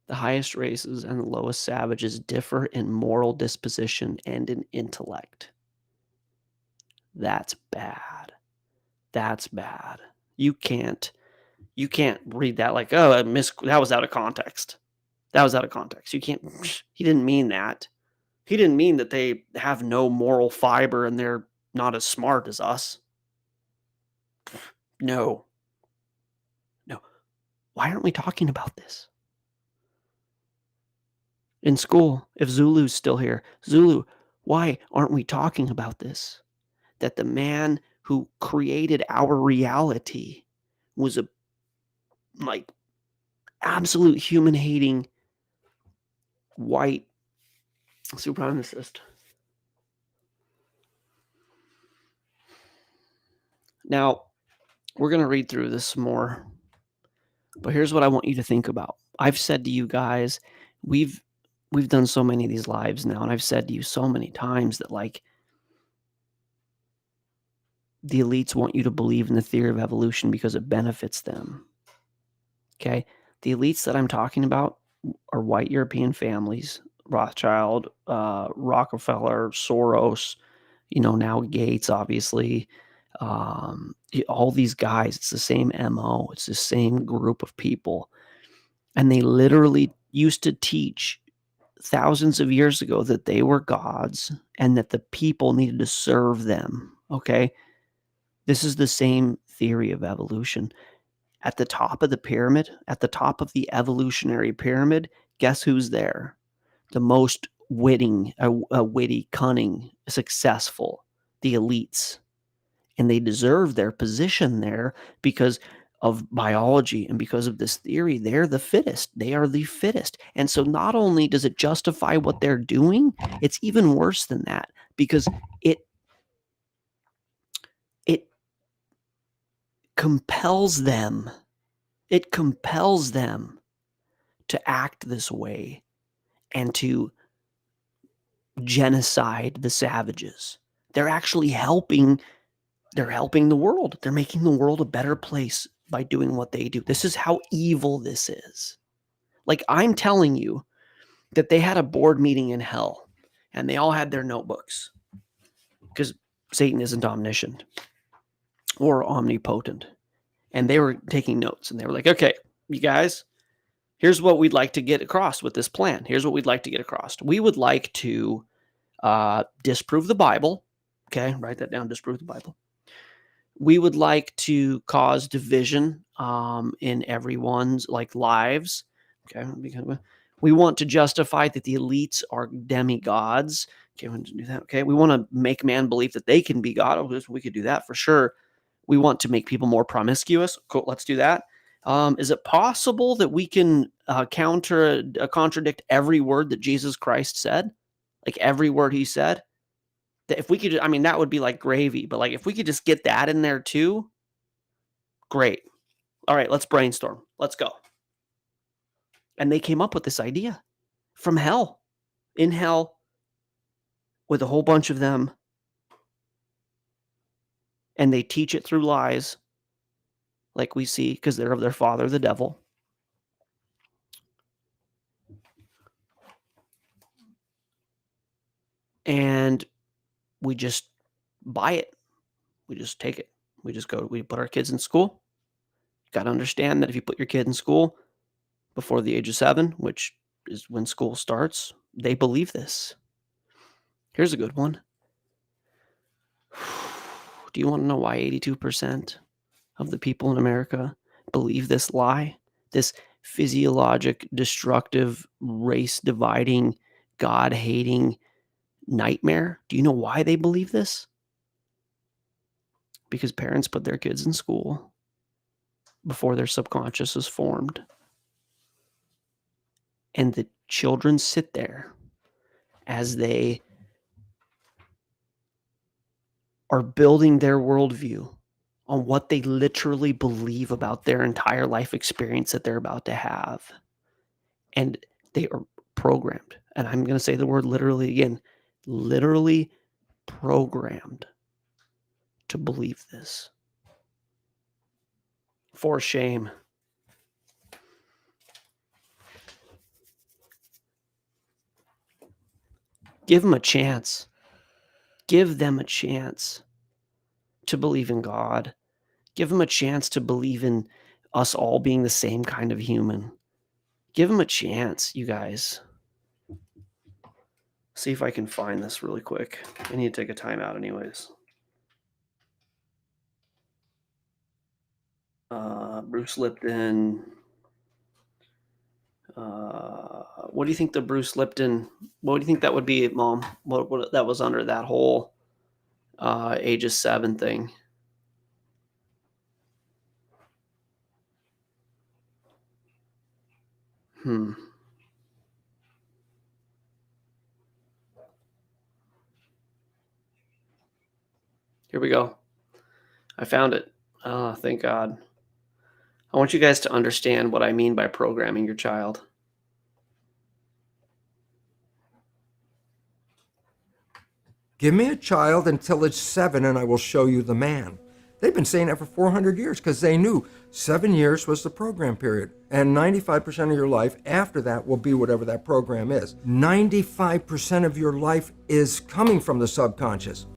The highest races and the lowest savages differ in moral disposition and in intellect. That's bad. That's bad. You can't read that like, oh, that was out of context. That was out of context. You can't. He didn't mean that. He didn't mean that they have no moral fiber and they're not as smart as us. No. Why aren't we talking about this? In school, if Zulu's still here, Zulu, why aren't we talking about this? That the man who created our reality was a absolute human-hating white supremacist. Now, we're going to read through this some more, but here's what I want you to think about. I've said to you guys, we've done so many of these lives now, and I've said to you so many times that the elites want you to believe in the theory of evolution because it benefits them. Okay? The elites that I'm talking about are white European families, Rothschild, Rockefeller, Soros, now Gates, obviously. All these guys, it's the same MO. It's the same group of people. And they literally used to teach thousands of years ago that they were gods and that the people needed to serve them, okay? This is the same theory of evolution. At the top of the pyramid, at the top of the evolutionary pyramid, guess who's there? The most witty, cunning, successful, the elites. And they deserve their position there because of biology and because of this theory. They're the fittest. They are the fittest. And so not only does it justify what they're doing, it's even worse than that because it compels them. It compels them to act this way and to genocide the savages. They're actually helping the world. They're making the world a better place by doing what they do. This is how evil this is. Like, I'm telling you that they had a board meeting in hell and they all had their notebooks because Satan isn't omniscient or omnipotent. And they were taking notes and they were like, okay, you guys, here's what we'd like to get across with this plan. Here's what we'd like to get across. We would like to disprove the Bible. Okay, write that down, disprove the Bible. We would like to cause division in everyone's lives. Okay, because we want to justify that the elites are demigods. Okay, we want to do that. Okay, we want to make man believe that they can be God. Oh, we could do that for sure. We want to make people more promiscuous. Cool, let's do that. Is it possible that we can contradict every word that Jesus Christ said? Like every word he said? That if we could, I mean, that would be like gravy, but if we could just get that in there too, great. All right, let's brainstorm. Let's go. And they came up with this idea from hell, in hell, with a whole bunch of them. And they teach it through lies, like we see, because they're of their father, the devil. And we just buy it. We just take it. We put our kids in school. You got to understand that if you put your kid in school before the age of 7, which is when school starts, they believe this. Here's a good one. Do you want to know why 82% of the people in America believe this lie? This physiologic, destructive, race-dividing, God-hating nightmare? Do you know why they believe this? Because parents put their kids in school before their subconscious is formed. And the children sit there as they are building their worldview on what they literally believe about their entire life experience that they're about to have. And they are programmed. And I'm going to say the word literally again, literally programmed to believe this. For shame. Give them a chance. Give them a chance to believe in God. Give them a chance to believe in us all being the same kind of human. Give them a chance, you guys. See if I can find this really quick. I need to take a time out anyways. Bruce Lipton. What do you think the Bruce Lipton, what do you think that would be, Mom? What that was under that whole ages 7 thing? Here we go. I found it. Oh, thank God. I want you guys to understand what I mean by programming your child. Give me a child until it's 7 and I will show you the man. They've been saying that for 400 years because they knew 7 years was the program period. And 95% of your life after that will be whatever that program is. 95% of your life is coming from the subconscious.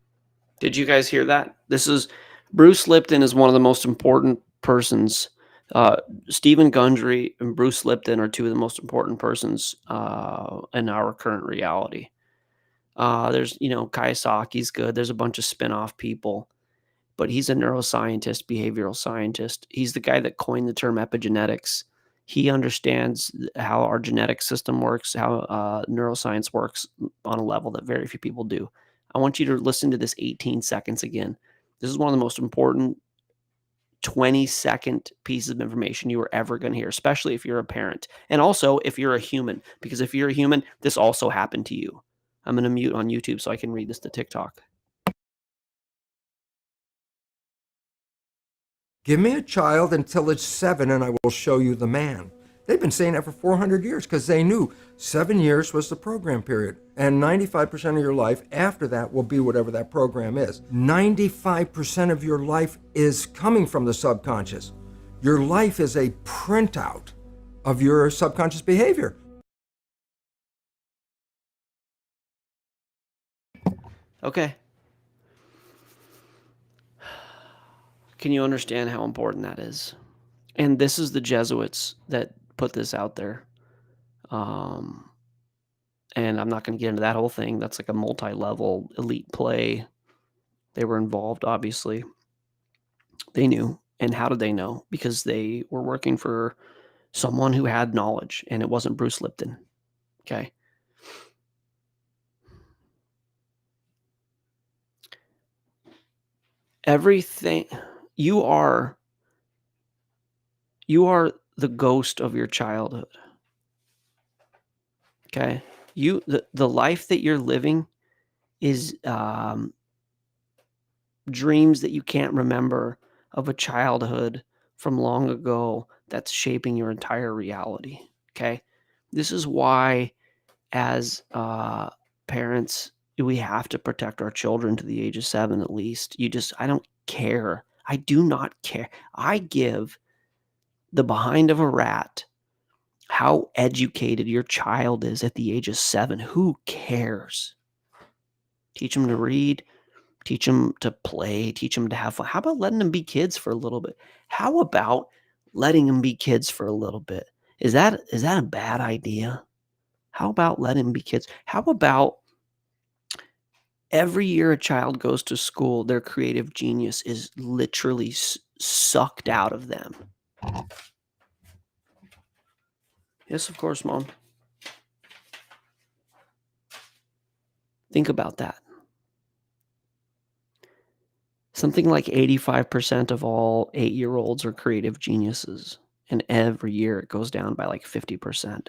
Did you guys hear that? Bruce Lipton is one of the most important persons Stephen Gundry and Bruce Lipton are two of the most important persons in our current reality. There's, Kayasaki's good. There's a bunch of spin-off people, but he's a neuroscientist, behavioral scientist. He's the guy that coined the term epigenetics. He understands how our genetic system works, how neuroscience works on a level that very few people do. I want you to listen to this 18 seconds again. This is one of the most important 20-second pieces of information you are ever going to hear, especially if you're a parent. And also if you're a human, because if you're a human, this also happened to you. I'm going to mute on YouTube so I can read this to TikTok. Give me a child until it's 7 and I will show you the man. They've been saying that for 400 years because they knew 7 years was the program period. And 95% of your life after that will be whatever that program is. 95% of your life is coming from the subconscious. Your life is a printout of your subconscious behavior. Okay. Can you understand how important that is? And this is the Jesuits that put this out there. And I'm not going to get into that whole thing. That's like a multi-level elite play. They were involved, obviously. They knew. And how did they know? Because they were working for someone who had knowledge, and it wasn't Bruce Lipton. Okay. Everything you are the ghost of your childhood. Okay. The life that you're living is dreams that you can't remember of a childhood from long ago that's shaping your entire reality. Okay. This is why, as parents, we have to protect our children to the age of 7 at least. I don't care. I do not care. I give the behind of a rat how educated your child is at the age of 7. Who cares? Teach them to read, teach them to play, teach them to have fun. How about letting them be kids for a little bit? How about letting them be kids for a little bit? Is that a bad idea? How about letting them be kids? How about every year a child goes to school, their creative genius is literally sucked out of them? Yes, of course, Mom. Think about that. Something like 85% of all 8-year-olds are creative geniuses, and every year it goes down by like 50%.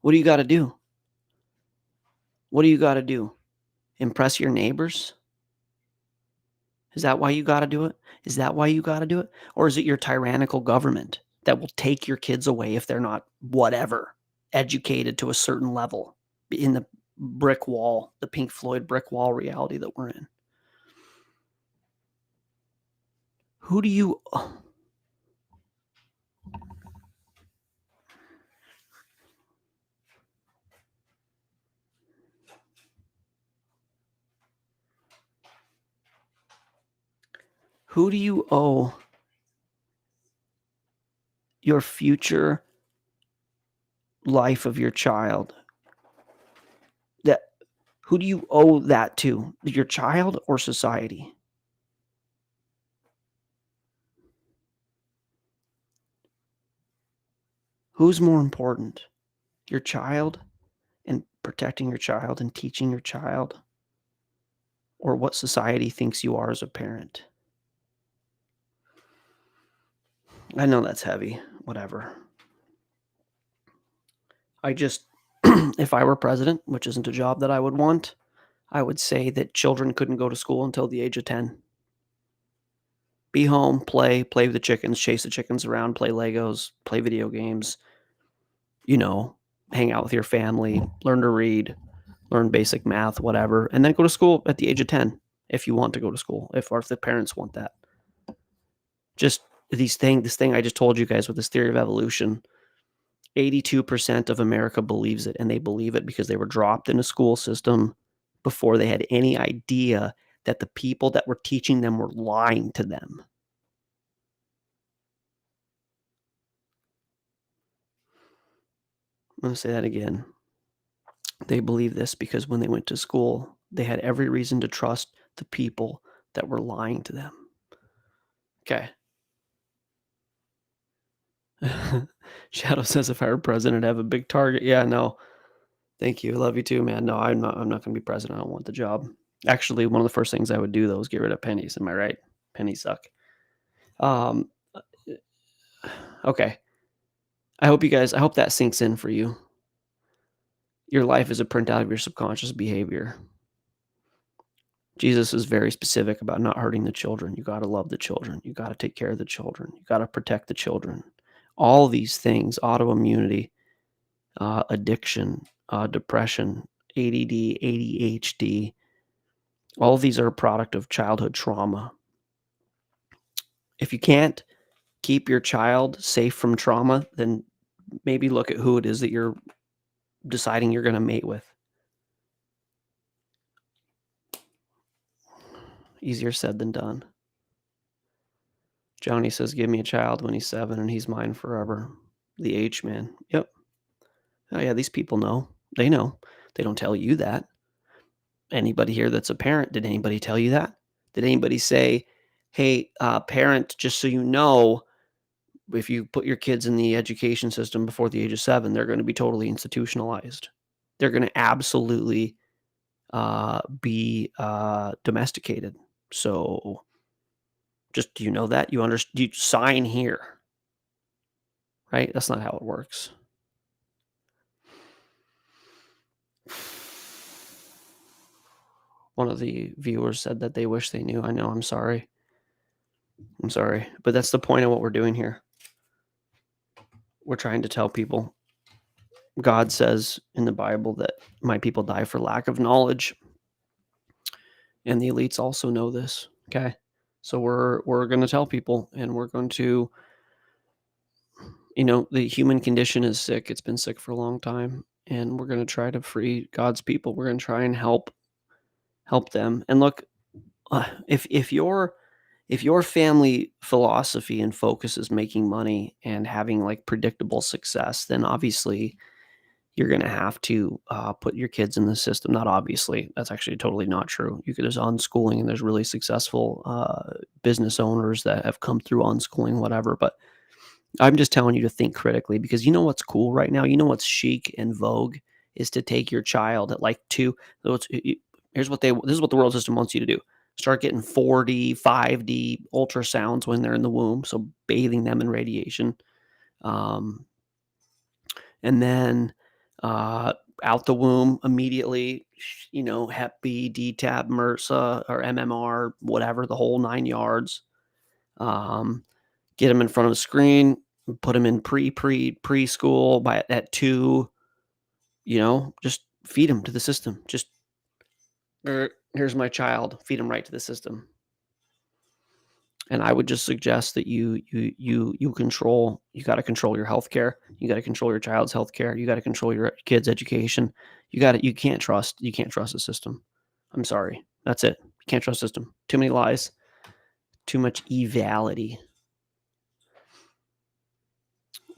What do you got to do? What do you got to do? Impress your neighbors? Is that why you got to do it? Is that why you got to do it? Or is it your tyrannical government that will take your kids away if they're not whatever, educated to a certain level in the brick wall, the Pink Floyd brick wall reality that we're in? Who do you... Who do you owe your future life of your child? Who do you owe that to? Your child or society? Who's more important? Your child and protecting your child and teaching your child, or what society thinks you are as a parent? I know that's heavy, whatever. If I were president, which isn't a job that I would want, I would say that children couldn't go to school until the age of 10. Be home, play with the chickens, chase the chickens around, play Legos, play video games, hang out with your family, learn to read, learn basic math, whatever, and then go to school at the age of 10 if you want to go to school, or if the parents want that. Just this thing I just told you guys with this theory of evolution, 82% of America believes it, and they believe it because they were dropped in a school system before they had any idea that the people that were teaching them were lying to them. I'm going to say that again. They believe this because when they went to school, they had every reason to trust the people that were lying to them. Okay. Shadow says, if I were president, I'd have a big target. Yeah, no. Thank you. I love you too, man. No, I'm not going to be president. I don't want the job. Actually, one of the first things I would do, though, is get rid of pennies. Am I right? Pennies suck. Okay. I hope that sinks in for you. Your life is a printout of your subconscious behavior. Jesus is very specific about not hurting the children. You got to love the children. You got to take care of the children. You got to protect the children. All these things, autoimmunity, addiction, depression, ADD, ADHD, all of these are a product of childhood trauma. If you can't keep your child safe from trauma, then maybe look at who it is that you're deciding you're going to mate with. Easier said than done. Johnny says, give me a child when he's 7 and he's mine forever. The H man. Yep. Oh yeah, these people know. They know. They don't tell you that. Anybody here that's a parent, did anybody tell you that? Did anybody say, hey, parent, just so you know, if you put your kids in the education system before the age of 7, they're going to be totally institutionalized. They're going to absolutely be domesticated. So just, do you know that? You sign here, right? That's not how it works. One of the viewers said that they wish they knew. I know, I'm sorry. But that's the point of what we're doing here. We're trying to tell people. God says in the Bible that my people die for lack of knowledge. And the elites also know this. Okay. So we're going to tell people, and we're going to, the human condition is sick. It's been sick for a long time. And we're going to try to free God's people. We're going to try and help them. And look, if your family philosophy and focus is making money and having like predictable success, then obviously you're going to have to put your kids in the system. Not obviously, that's actually totally not true. There's unschooling, and there's really successful business owners that have come through unschooling, whatever. But I'm just telling you to think critically, because you know what's cool right now? You know what's chic and vogue is to take your child at like 2. This is what the world system wants you to do. Start getting 4D, 5D ultrasounds when they're in the womb. So bathing them in radiation. And then out the womb immediately, Hep B, DTaP, MRSA, or MMR, whatever, the whole 9 yards. Get them in front of a screen, put them in preschool at 2, just feed them to the system. Just, here's my child, feed them right to the system. And I would just suggest that you got to control your healthcare. You got to control your child's healthcare. You got to control your kid's education. You can't trust the system. I'm sorry. That's it. You can't trust the system. Too many lies. Too much evality.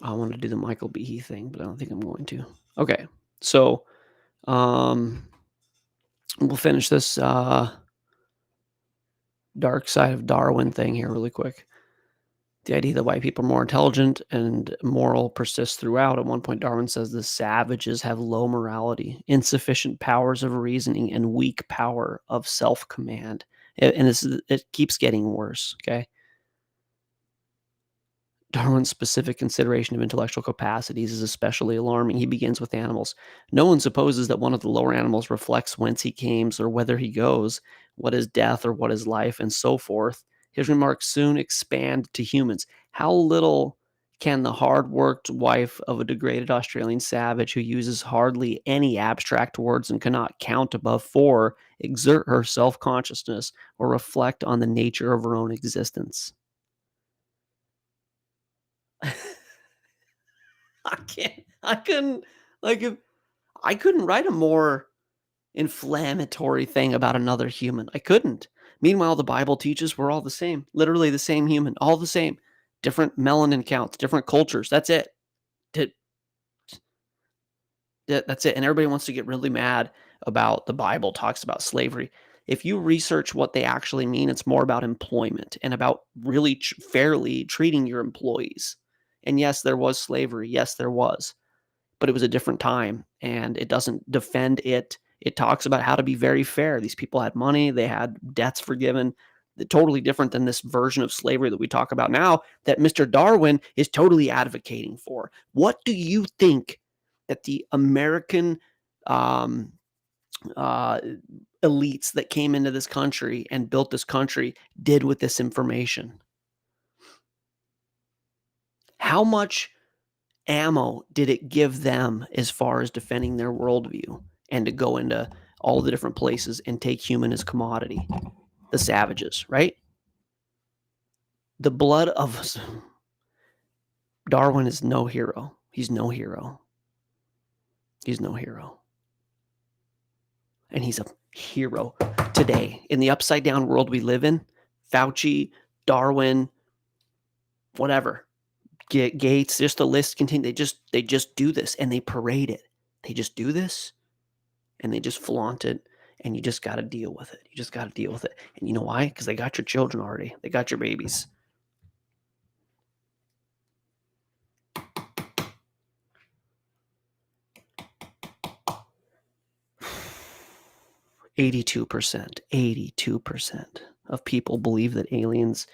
I want to do the Michael Behe thing, but I don't think I'm going to. Okay. So, we'll finish this dark side of Darwin thing here really quick. The idea that white people are more intelligent and moral persists throughout. At one point, Darwin says the savages have low morality, insufficient powers of reasoning, and weak power of self-command. And it keeps getting worse, okay? Darwin's specific consideration of intellectual capacities is especially alarming. He begins with animals. No one supposes that one of the lower animals reflects whence he came or whither he goes, what is death or what is life, and so forth. His remarks soon expand to humans. How little can the hard-worked wife of a degraded Australian savage who uses hardly any abstract words and cannot count above 4 exert her self-consciousness or reflect on the nature of her own existence? I couldn't write a more inflammatory thing about another human. I couldn't. Meanwhile, the Bible teaches we're all the same, literally the same human, all the same, different melanin counts, different cultures. That's it. That's it. And everybody wants to get really mad about the Bible talks about slavery. If you research what they actually mean, it's more about employment and about really fairly treating your employees. And yes, there was slavery. Yes, there was. But it was a different time, and it doesn't defend it. It talks about how to be very fair. These people had money, they had debts forgiven. Totally different than this version of slavery that we talk about now that Mr. Darwin is totally advocating for. What do you think that the American um, elites that came into this country and built this country did with this information? How much ammo did it give them as far as defending their worldview and to go into all the different places and take human as commodity? The savages, right? The blood of Darwin is no hero. He's no hero. He's no hero. And he's a hero today. In the upside down world we live in, Fauci, Darwin, whatever, Gates, just the list continues. They just do this and they parade it. They just do this and they just flaunt it, and you just got to deal with it. You just got to deal with it. And you know why? Because they got your children already. They got your babies. "82% of people believe that aliens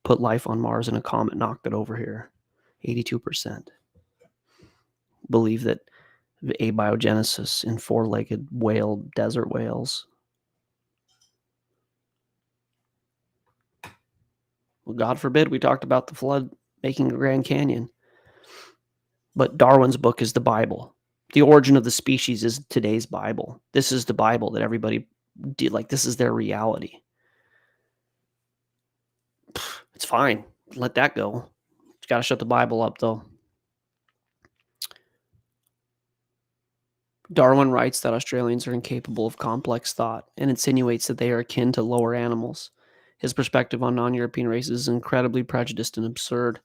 put life on Mars and a comet knocked it over here. 82% believe that abiogenesis in four-legged whale, desert whales. Well, God forbid we talked about the flood making the Grand Canyon. But Darwin's book is the Bible. The origin of the species is today's Bible. This is the Bible that everybody did. Like, this is their reality. It's fine. Let that go. You got to shut the Bible up, though. Darwin writes that Australians are incapable of complex thought and insinuates that they are akin to lower animals. His perspective on non-European races is incredibly prejudiced and absurd.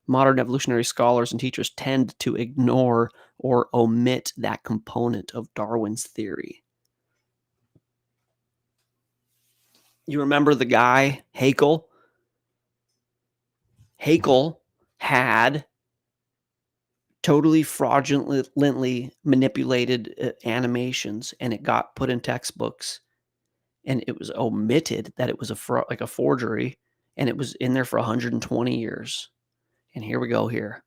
Modern evolutionary scholars and teachers tend to ignore or omit that component of Darwin's theory. You remember the guy, Haeckel? Haeckel had totally fraudulently manipulated animations, and it got put in textbooks, and it was omitted that it was a forgery, and it was in there for 120 years. And here we go here.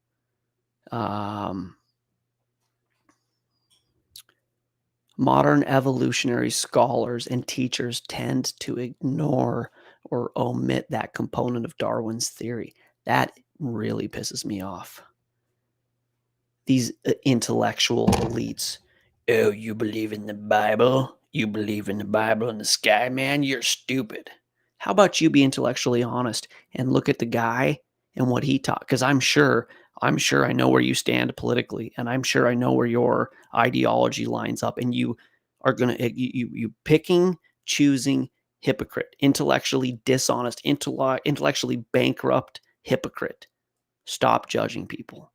Modern evolutionary scholars and teachers tend to ignore or omit that component of Darwin's theory. That really pisses me off. These intellectual elites. Oh, you believe in the Bible? You believe in the Bible in the sky, man? You're stupid. How about you be intellectually honest and look at the guy and what he taught? Because I'm sure I know where you stand politically, and I'm sure I know where your ideology lines up, and you are gonna you picking, choosing hypocrite, intellectually dishonest, intellectually bankrupt hypocrite. Stop judging people.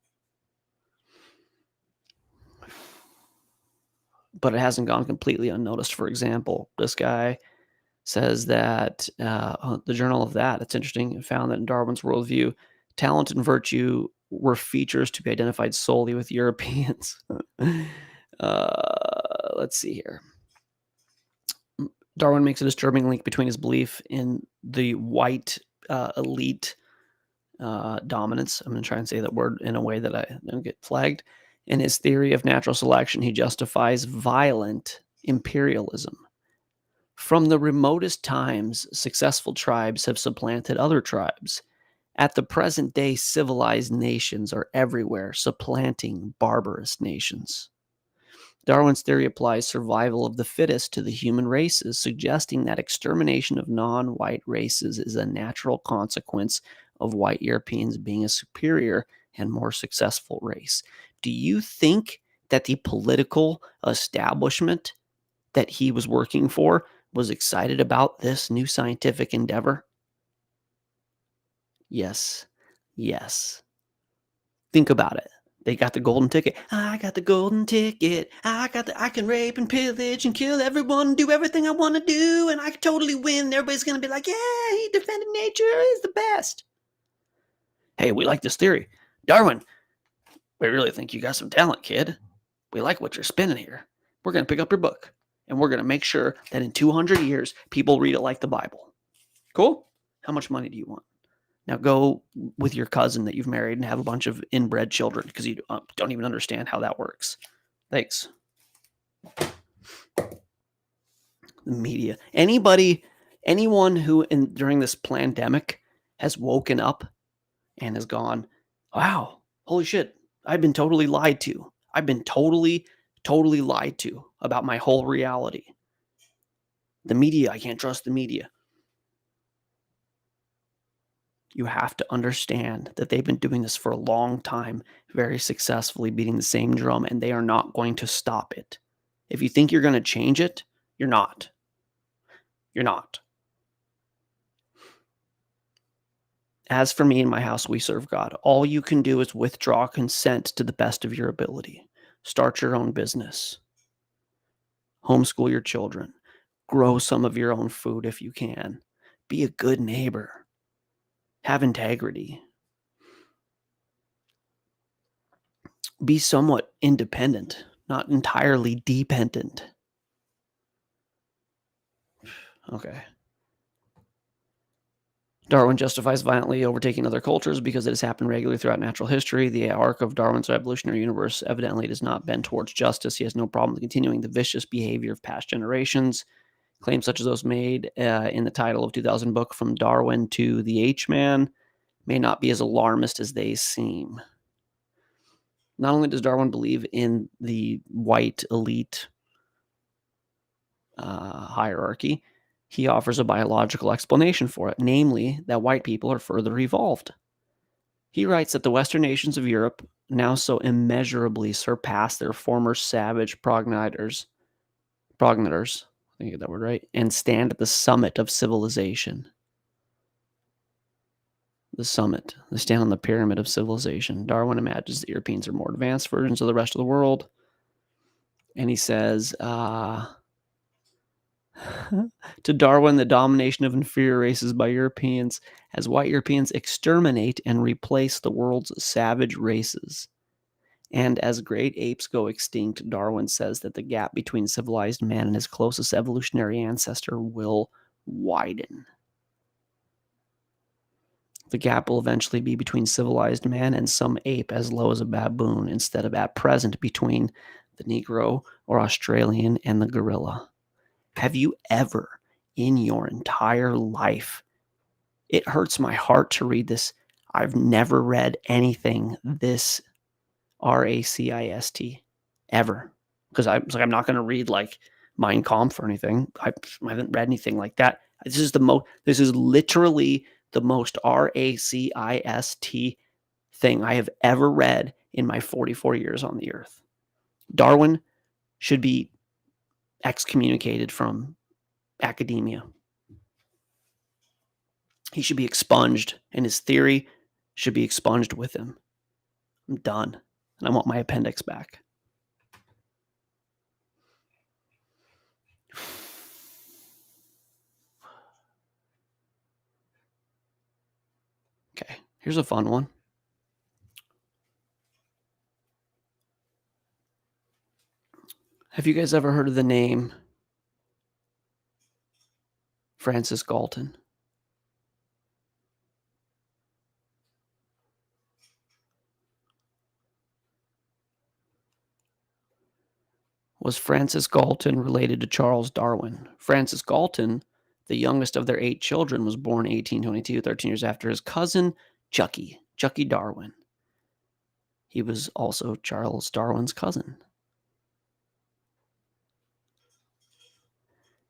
But it hasn't gone completely unnoticed. For example, this guy says that the Journal of That, it's interesting, found that in Darwin's worldview, talent and virtue were features to be identified solely with Europeans. Let's see here. Darwin makes a disturbing link between his belief in the white elite dominance. I'm going to try and say that word in a way that I don't get flagged. In his theory of natural selection, he justifies violent imperialism. From the remotest times, successful tribes have supplanted other tribes. At the present day, civilized nations are everywhere, supplanting barbarous nations. Darwin's theory applies survival of the fittest to the human races, suggesting that extermination of non-white races is a natural consequence of white Europeans being a superior and more successful race. Do you think that the political establishment that he was working for was excited about this new scientific endeavor? Yes. Yes. Think about it. They got the golden ticket. I got the golden ticket. I can rape and pillage and kill everyone, do everything I want to do, and I can totally win. Everybody's going to be like, yeah, he defended nature. He's the best. Hey, we like this theory. Darwin, we really think you got some talent, kid. We like what you're spinning here. We're going to pick up your book, and we're going to make sure that in 200 years, people read it like the Bible. Cool? How much money do you want? Now go with your cousin that you've married and have a bunch of inbred children because you don't even understand how that works. Thanks. The media. Anyone who during this pandemic has woken up and has gone, wow, holy shit, I've been totally lied to. I've been totally lied to about my whole reality. The media, I can't trust the media. You have to understand that they've been doing this for a long time, very successfully beating the same drum, and they are not going to stop it. If you think you're going to change it, you're not. You're not. As for me and my house, we serve God. All you can do is withdraw consent to the best of your ability. Start your own business. Homeschool your children. Grow some of your own food if you can. Be a good neighbor. Have integrity. Be somewhat independent, not entirely dependent. Okay. Darwin justifies violently overtaking other cultures because it has happened regularly throughout natural history. The arc of Darwin's evolutionary universe evidently does not bend towards justice. He has no problem with continuing the vicious behavior of past generations. Claims such as those made in the title of 2000 book, From Darwin to the H-Man, may not be as alarmist as they seem. Not only does Darwin believe in the white elite hierarchy, he offers a biological explanation for it, namely that white people are further evolved. He writes that the Western nations of Europe now so immeasurably surpass their former savage progenitors, I think I get that word right, and stand at the summit of civilization. The summit. They stand on the pyramid of civilization. Darwin imagines the Europeans are more advanced versions of the rest of the world. And he says, to Darwin, the domination of inferior races by Europeans as white Europeans exterminate and replace the world's savage races. And as great apes go extinct, Darwin says that the gap between civilized man and his closest evolutionary ancestor will widen. The gap will eventually be between civilized man and some ape as low as a baboon, instead of at present between the Negro or Australian and the gorilla. Have you ever in your entire life, it hurts my heart to read this, I've never read anything this racist ever, because I'm not going to read like Mein Kampf or anything. I haven't read anything like that. This is literally the most racist thing I have ever read in my 44 years on the earth. Darwin should be excommunicated from academia. He should be expunged, and his theory should be expunged with him. I'm done, and I want my appendix back. Okay, here's a fun one. Have you guys ever heard of the name Francis Galton? Was Francis Galton related to Charles Darwin? Francis Galton, the youngest of their 8 children, was born in 1822, 13 years after his cousin, Chucky Darwin. He was also Charles Darwin's cousin.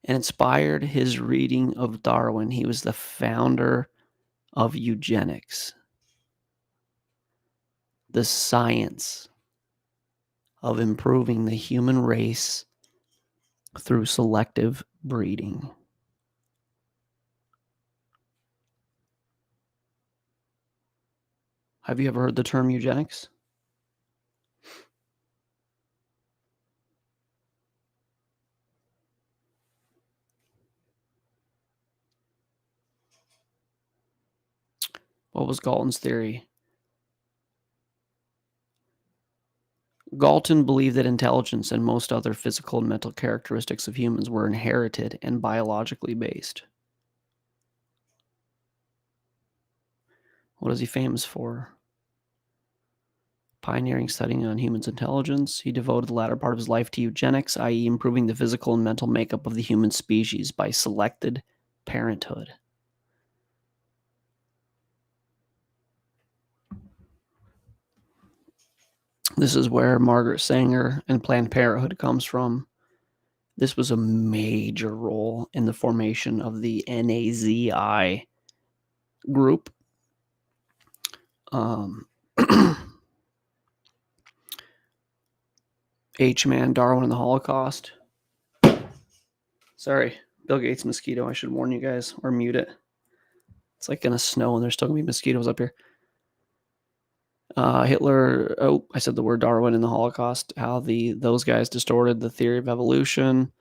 And inspired his reading of Darwin, he was the founder of eugenics, the science of improving the human race through selective breeding. Have you ever heard the term eugenics? What was Galton's theory? Galton believed that intelligence and most other physical and mental characteristics of humans were inherited and biologically based. What is he famous for? Pioneering studying on humans' intelligence. He devoted the latter part of his life to eugenics, i.e., improving the physical and mental makeup of the human species by selected parenthood. This is where Margaret Sanger and Planned Parenthood comes from. This was a major role in the formation of the NAZI group. H-Man, Darwin, and the Holocaust. Sorry, Bill Gates mosquito. I should warn you guys or mute it. It's like gonna snow and there's still gonna be mosquitoes up here. Hitler. Oh, I said the word Darwin and the Holocaust. How those guys distorted the theory of evolution.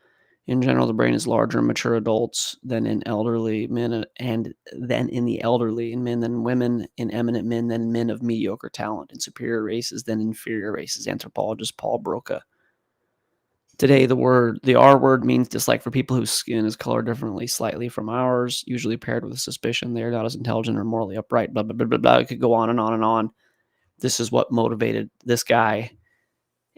In general, the brain is larger in mature adults than in elderly men, and then in the elderly in men than women, in eminent men than men of mediocre talent, in superior races than inferior races. Anthropologist Paul Broca. Today, the R word means dislike for people whose skin is colored differently slightly from ours, usually paired with a suspicion they are not as intelligent or morally upright. Blah, blah, blah, blah, blah. It could go on and on and on. This is what motivated this guy.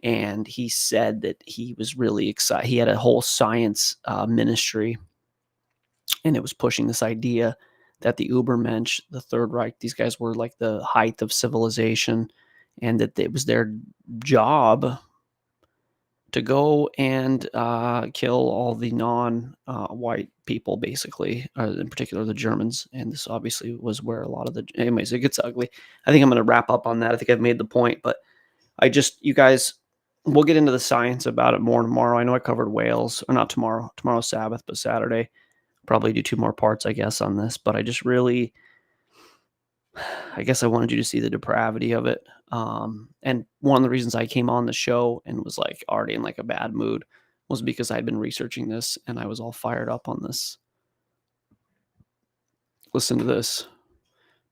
And he said that he was really excited. He had a whole science ministry, and it was pushing this idea that the Ubermensch, the Third Reich, these guys were like the height of civilization, and that it was their job to go and kill all the non-white people, basically, in particular the Germans. And this obviously was where a lot of anyways, it gets ugly. I think I'm going to wrap up on that. I think I've made the point, but you guys, we'll get into the science about it more tomorrow. I know I covered whales, or not tomorrow. Tomorrow's Sabbath, but Saturday. Probably do 2 more parts, I guess, on this. But I guess I wanted you to see the depravity of it. And one of the reasons I came on the show and was like already in like a bad mood was because I'd been researching this and I was all fired up on this. Listen to this.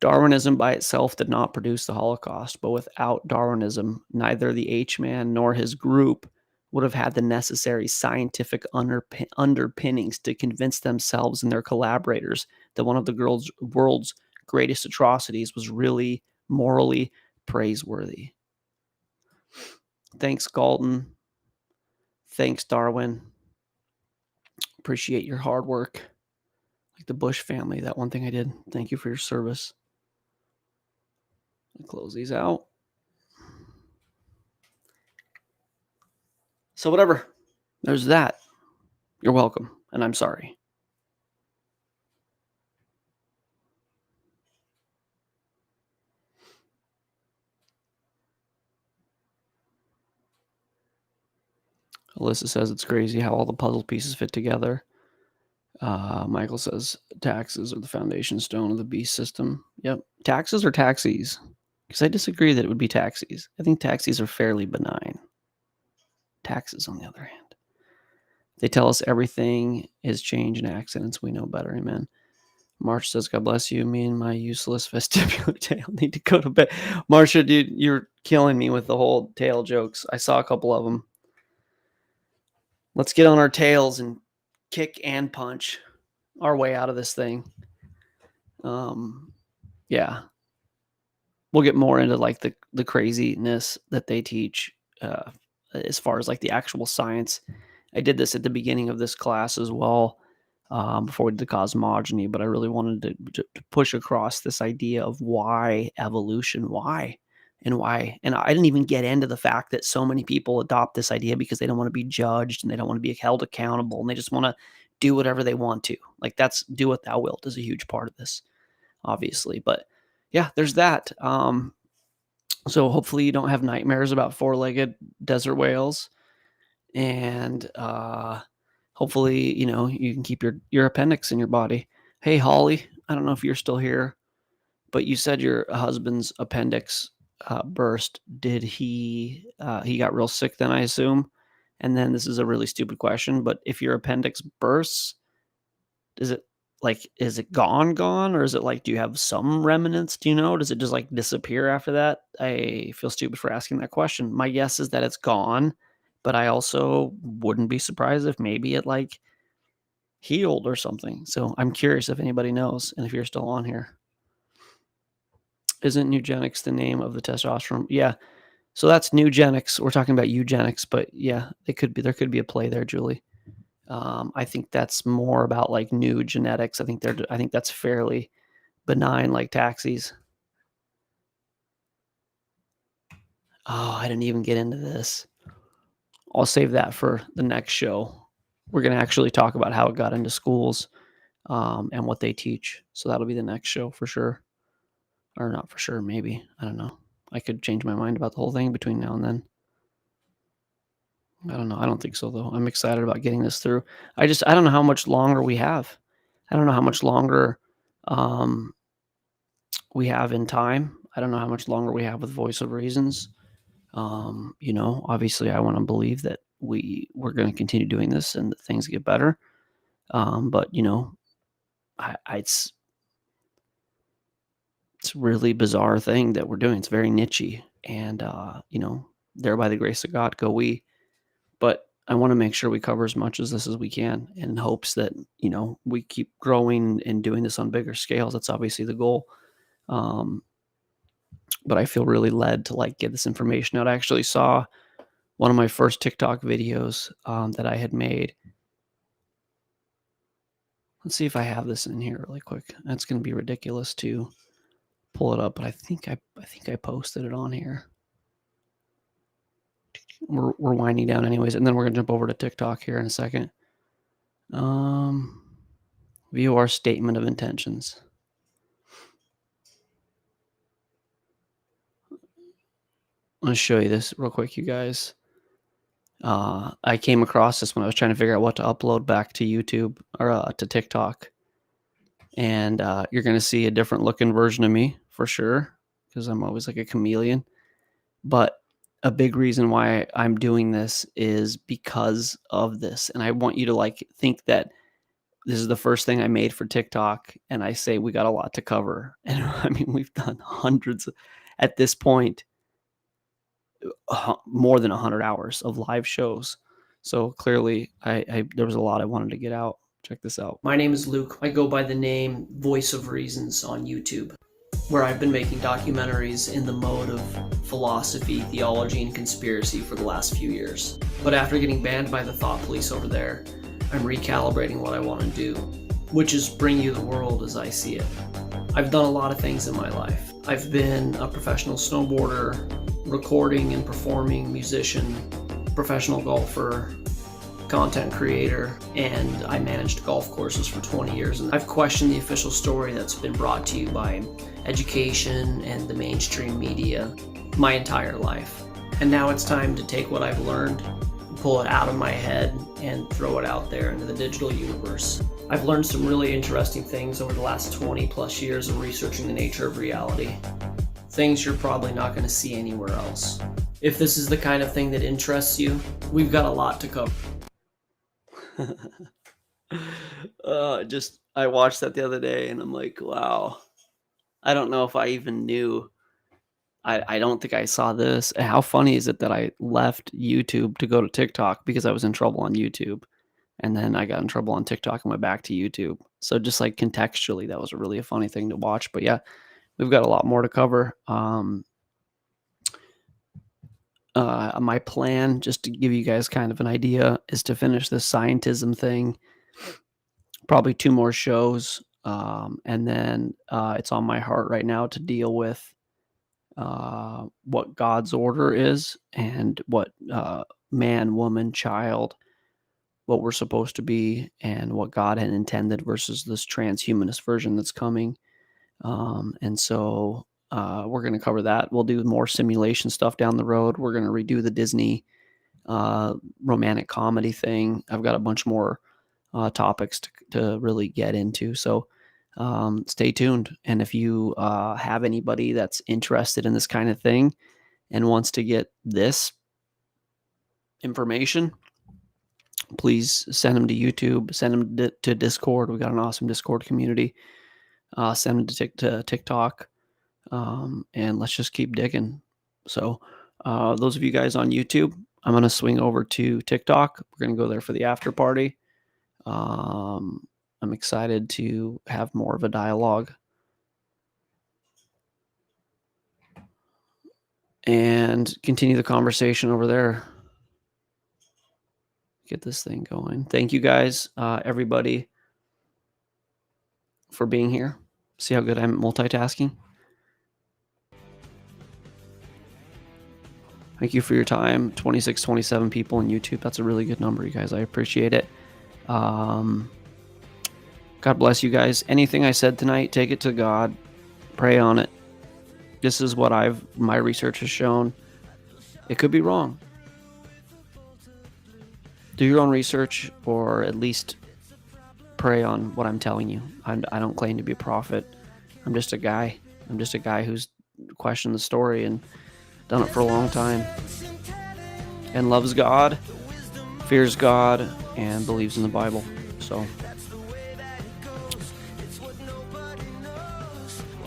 Darwinism by itself did not produce the Holocaust, but without Darwinism, neither the H-Man nor his group would have had the necessary scientific underpinnings to convince themselves and their collaborators that one of the world's greatest atrocities was really morally praiseworthy. Thanks, Galton. Thanks, Darwin. Appreciate your hard work. Like the Bush family, that one thing I did. Thank you for your service. I'll close these out. So whatever. There's that. You're welcome. And I'm sorry. Alyssa says it's crazy how all the puzzle pieces fit together. Michael says taxes are the foundation stone of the beast system. Yep. Taxes or taxis? Because I disagree that it would be taxis. I think taxis are fairly benign. Taxes, on the other hand. They tell us everything is change and accidents. We know better. Amen. Marsh says, God bless you. Me and my useless vestibular tail need to go to bed. Marsha, dude, you're killing me with the whole tail jokes. I saw a couple of them. Let's get on our tails and kick and punch our way out of this thing. Yeah. We'll get more into like the craziness that they teach as far as like the actual science. I did this at the beginning of this class as well before we did the cosmogony, but I really wanted to push across this idea of why evolution, why. And I didn't even get into the fact that so many people adopt this idea because they don't want to be judged and they don't want to be held accountable and they just want to do whatever they want to. Like that's do what thou wilt is a huge part of this, obviously. But yeah, there's that. So hopefully you don't have nightmares about 4-legged desert whales. And hopefully, you can keep your appendix in your body. Hey, Holly, I don't know if you're still here, but you said your husband's appendix burst. Did he got real sick then, I assume? And then this is a really stupid question, but if your appendix bursts, does it like, is it gone, or is it like, do you have some remnants? Do you know? Does it just like disappear after that? I feel stupid for asking that question. My guess is that it's gone, but I also wouldn't be surprised if maybe it like healed or something. So I'm curious if anybody knows, and if you're still on here. Isn't eugenics the name of the testosterone? Yeah. So that's eugenics. We're talking about eugenics, but yeah, it could be, there could be a play there, Julie. I think that's more about like new genetics. I think that's fairly benign, like taxis. Oh, I didn't even get into this. I'll save that for the next show. We're going to actually talk about how it got into schools, and what they teach. So that'll be the next show for sure. Or not for sure, maybe. I don't know. I could change my mind about the whole thing between now and then. I don't know. I don't think so, though. I'm excited about getting this through. I don't know how much longer we have. I don't know how much longer we have in time. I don't know how much longer we have with Voice of Reasons. Obviously, I want to believe that we're going to continue doing this and that things get better. But it's a really bizarre thing that we're doing. It's very nichey, and there by the grace of God go we. But I want to make sure we cover as much as this as we can, in hopes that we keep growing and doing this on bigger scales. That's obviously the goal. But I feel really led to like get this information out. I actually saw one of my first TikTok videos that I had made. Let's see if I have this in here really quick. That's going to be ridiculous to pull it up, but I think I posted it on here. We're winding down anyways, and then we're gonna jump over to TikTok here in a second. VOR statement of intentions. I'll show you this real quick, you guys. I came across this when I was trying to figure out what to upload back to YouTube or to TikTok. And you're going to see a different looking version of me for sure, because I'm always like a chameleon. But a big reason why I'm doing this is because of this. And I want you to like think that this is the first thing I made for TikTok. And I say we got a lot to cover. And I mean, we've done hundreds at this point. More than 100 hours of live shows. So clearly there was a lot I wanted to get out. Check this out. My name is Luke. I go by the name Voice of Reasons on YouTube, where I've been making documentaries in the mode of philosophy, theology, and conspiracy for the last few years. But after getting banned by the thought police over there, I'm recalibrating what I want to do, which is bring you the world as I see it. I've done a lot of things in my life. I've been a professional snowboarder, recording and performing musician, professional golfer, content creator, and I managed golf courses for 20 years. And I've questioned the official story that's been brought to you by education and the mainstream media my entire life. And now it's time to take what I've learned, pull it out of my head, and throw it out there into the digital universe. I've learned some really interesting things over the last 20 plus years of researching the nature of reality. Things you're probably not going to see anywhere else. If this is the kind of thing that interests you, we've got a lot to cover. I watched that the other day and I'm like, wow. I don't know if I even knew. I don't think I saw this. How funny is it that I left YouTube to go to TikTok because I was in trouble on YouTube, and then I got in trouble on TikTok and went back to YouTube. So just like contextually, that was really a funny thing to watch. But yeah, we've got a lot more to cover. My plan, just to give you guys kind of an idea, is to finish this Scientism thing. Probably 2 more shows. And then it's on my heart right now to deal with what God's order is and what man, woman, child, what we're supposed to be, and what God had intended versus this transhumanist version that's coming. And so we're going to cover that. We'll do more simulation stuff down the road. We're going to redo the Disney romantic comedy thing. I've got a bunch more topics to really get into. So stay tuned. And if you have anybody that's interested in this kind of thing and wants to get this information, please send them to YouTube, send them to Discord. We got an awesome Discord community. Send them to TikTok, and let's just keep digging. So those of you guys on YouTube, I'm going to swing over to TikTok. We're going to go there for the after party. I'm excited to have more of a dialogue and continue the conversation over there. Get this thing going. Thank you guys, everybody, for being here. See how good I'm at multitasking? Thank you for your time. 26, 27 people on YouTube. That's a really good number, you guys. I appreciate it. God bless you guys. Anything I said tonight, take it to God. Pray on it. This is what my research has shown. It could be wrong. Do your own research, or at least pray on what I'm telling you. I don't claim to be a prophet. I'm just a guy. I'm just a guy who's questioned the story and done it for a long time, and loves God, fears God, and believes in the Bible. So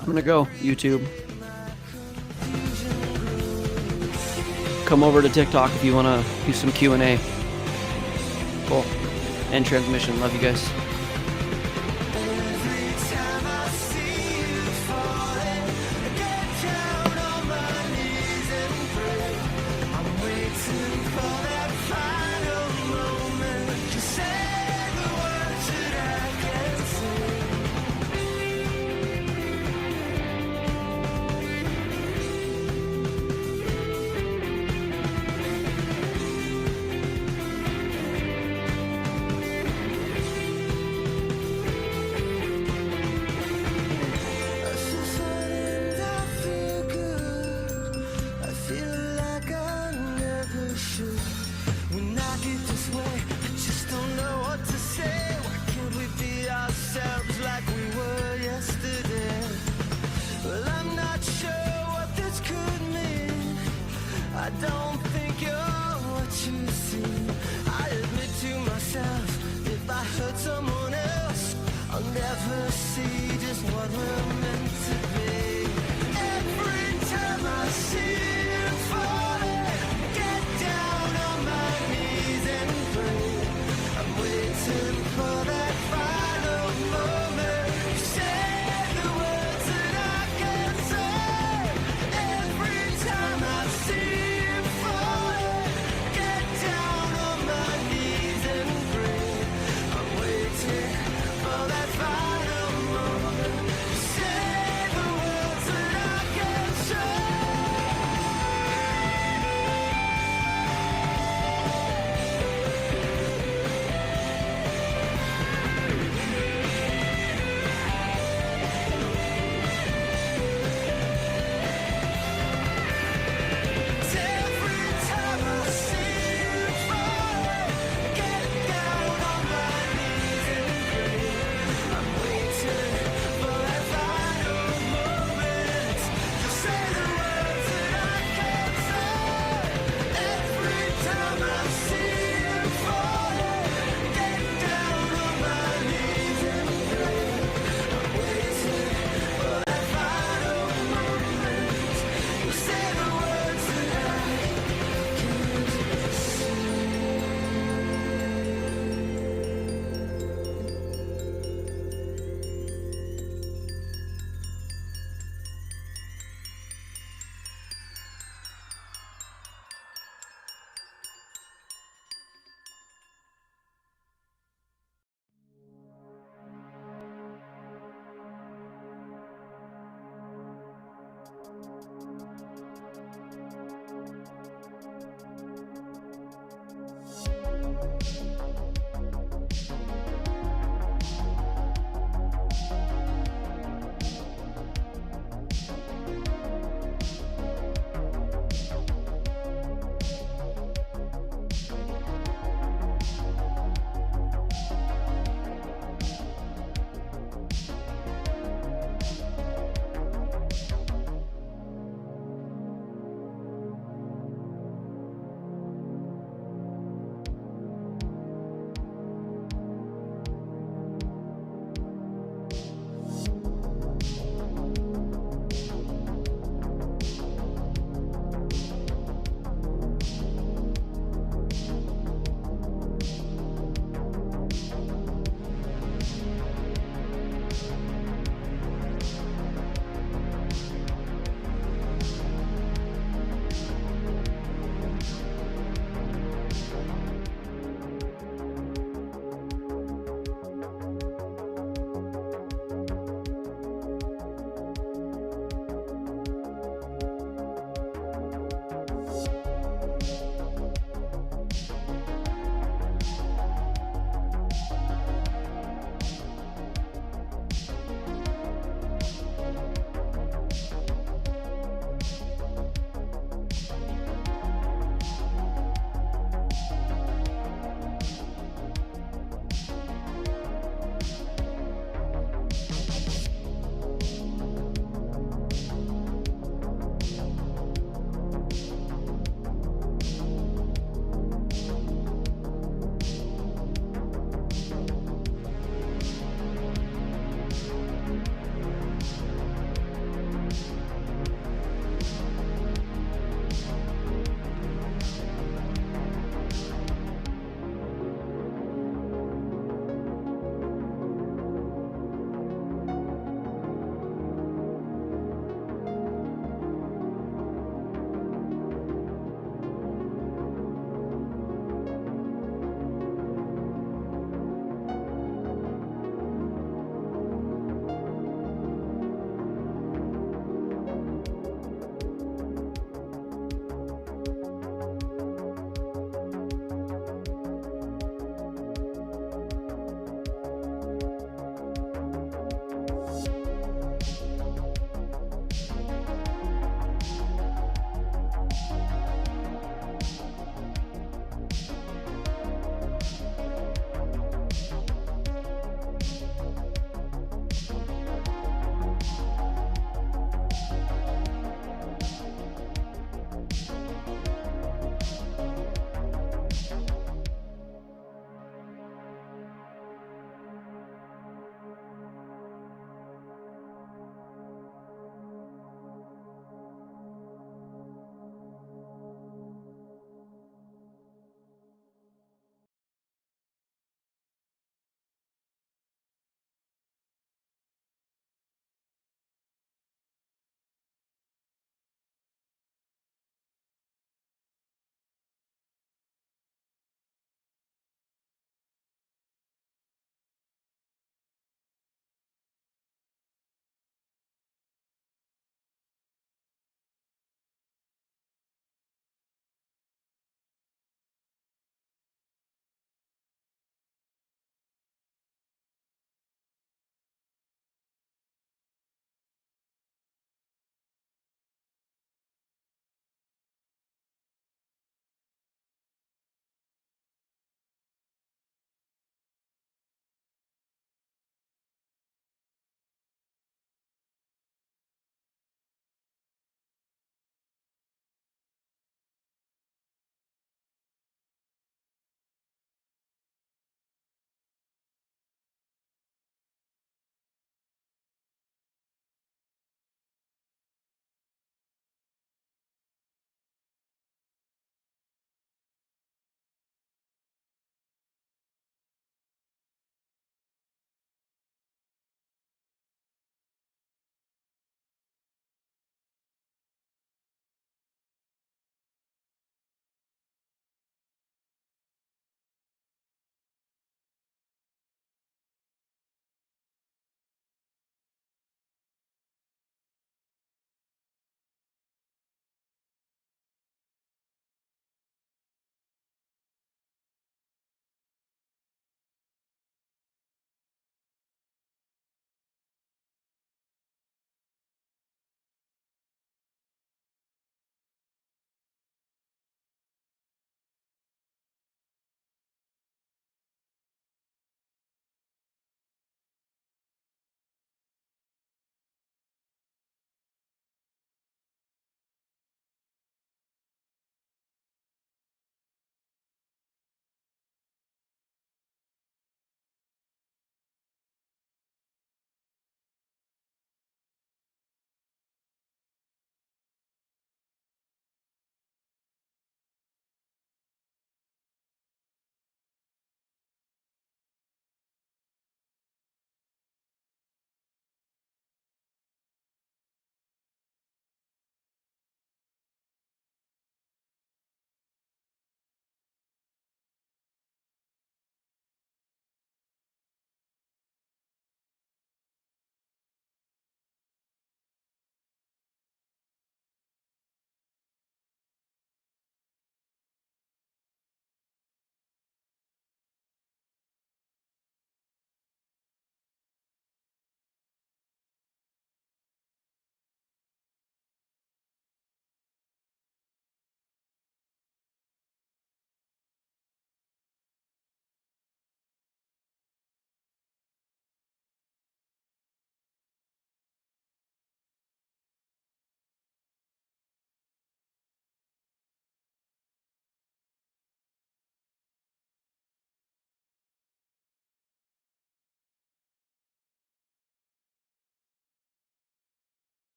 I'm gonna go. YouTube, come over to TikTok if you want to do some Q&A. Cool. End transmission. Love you guys. I don't think you're what you seem. I admit to myself, if I hurt someone else, I'll never see just what we're meant to be.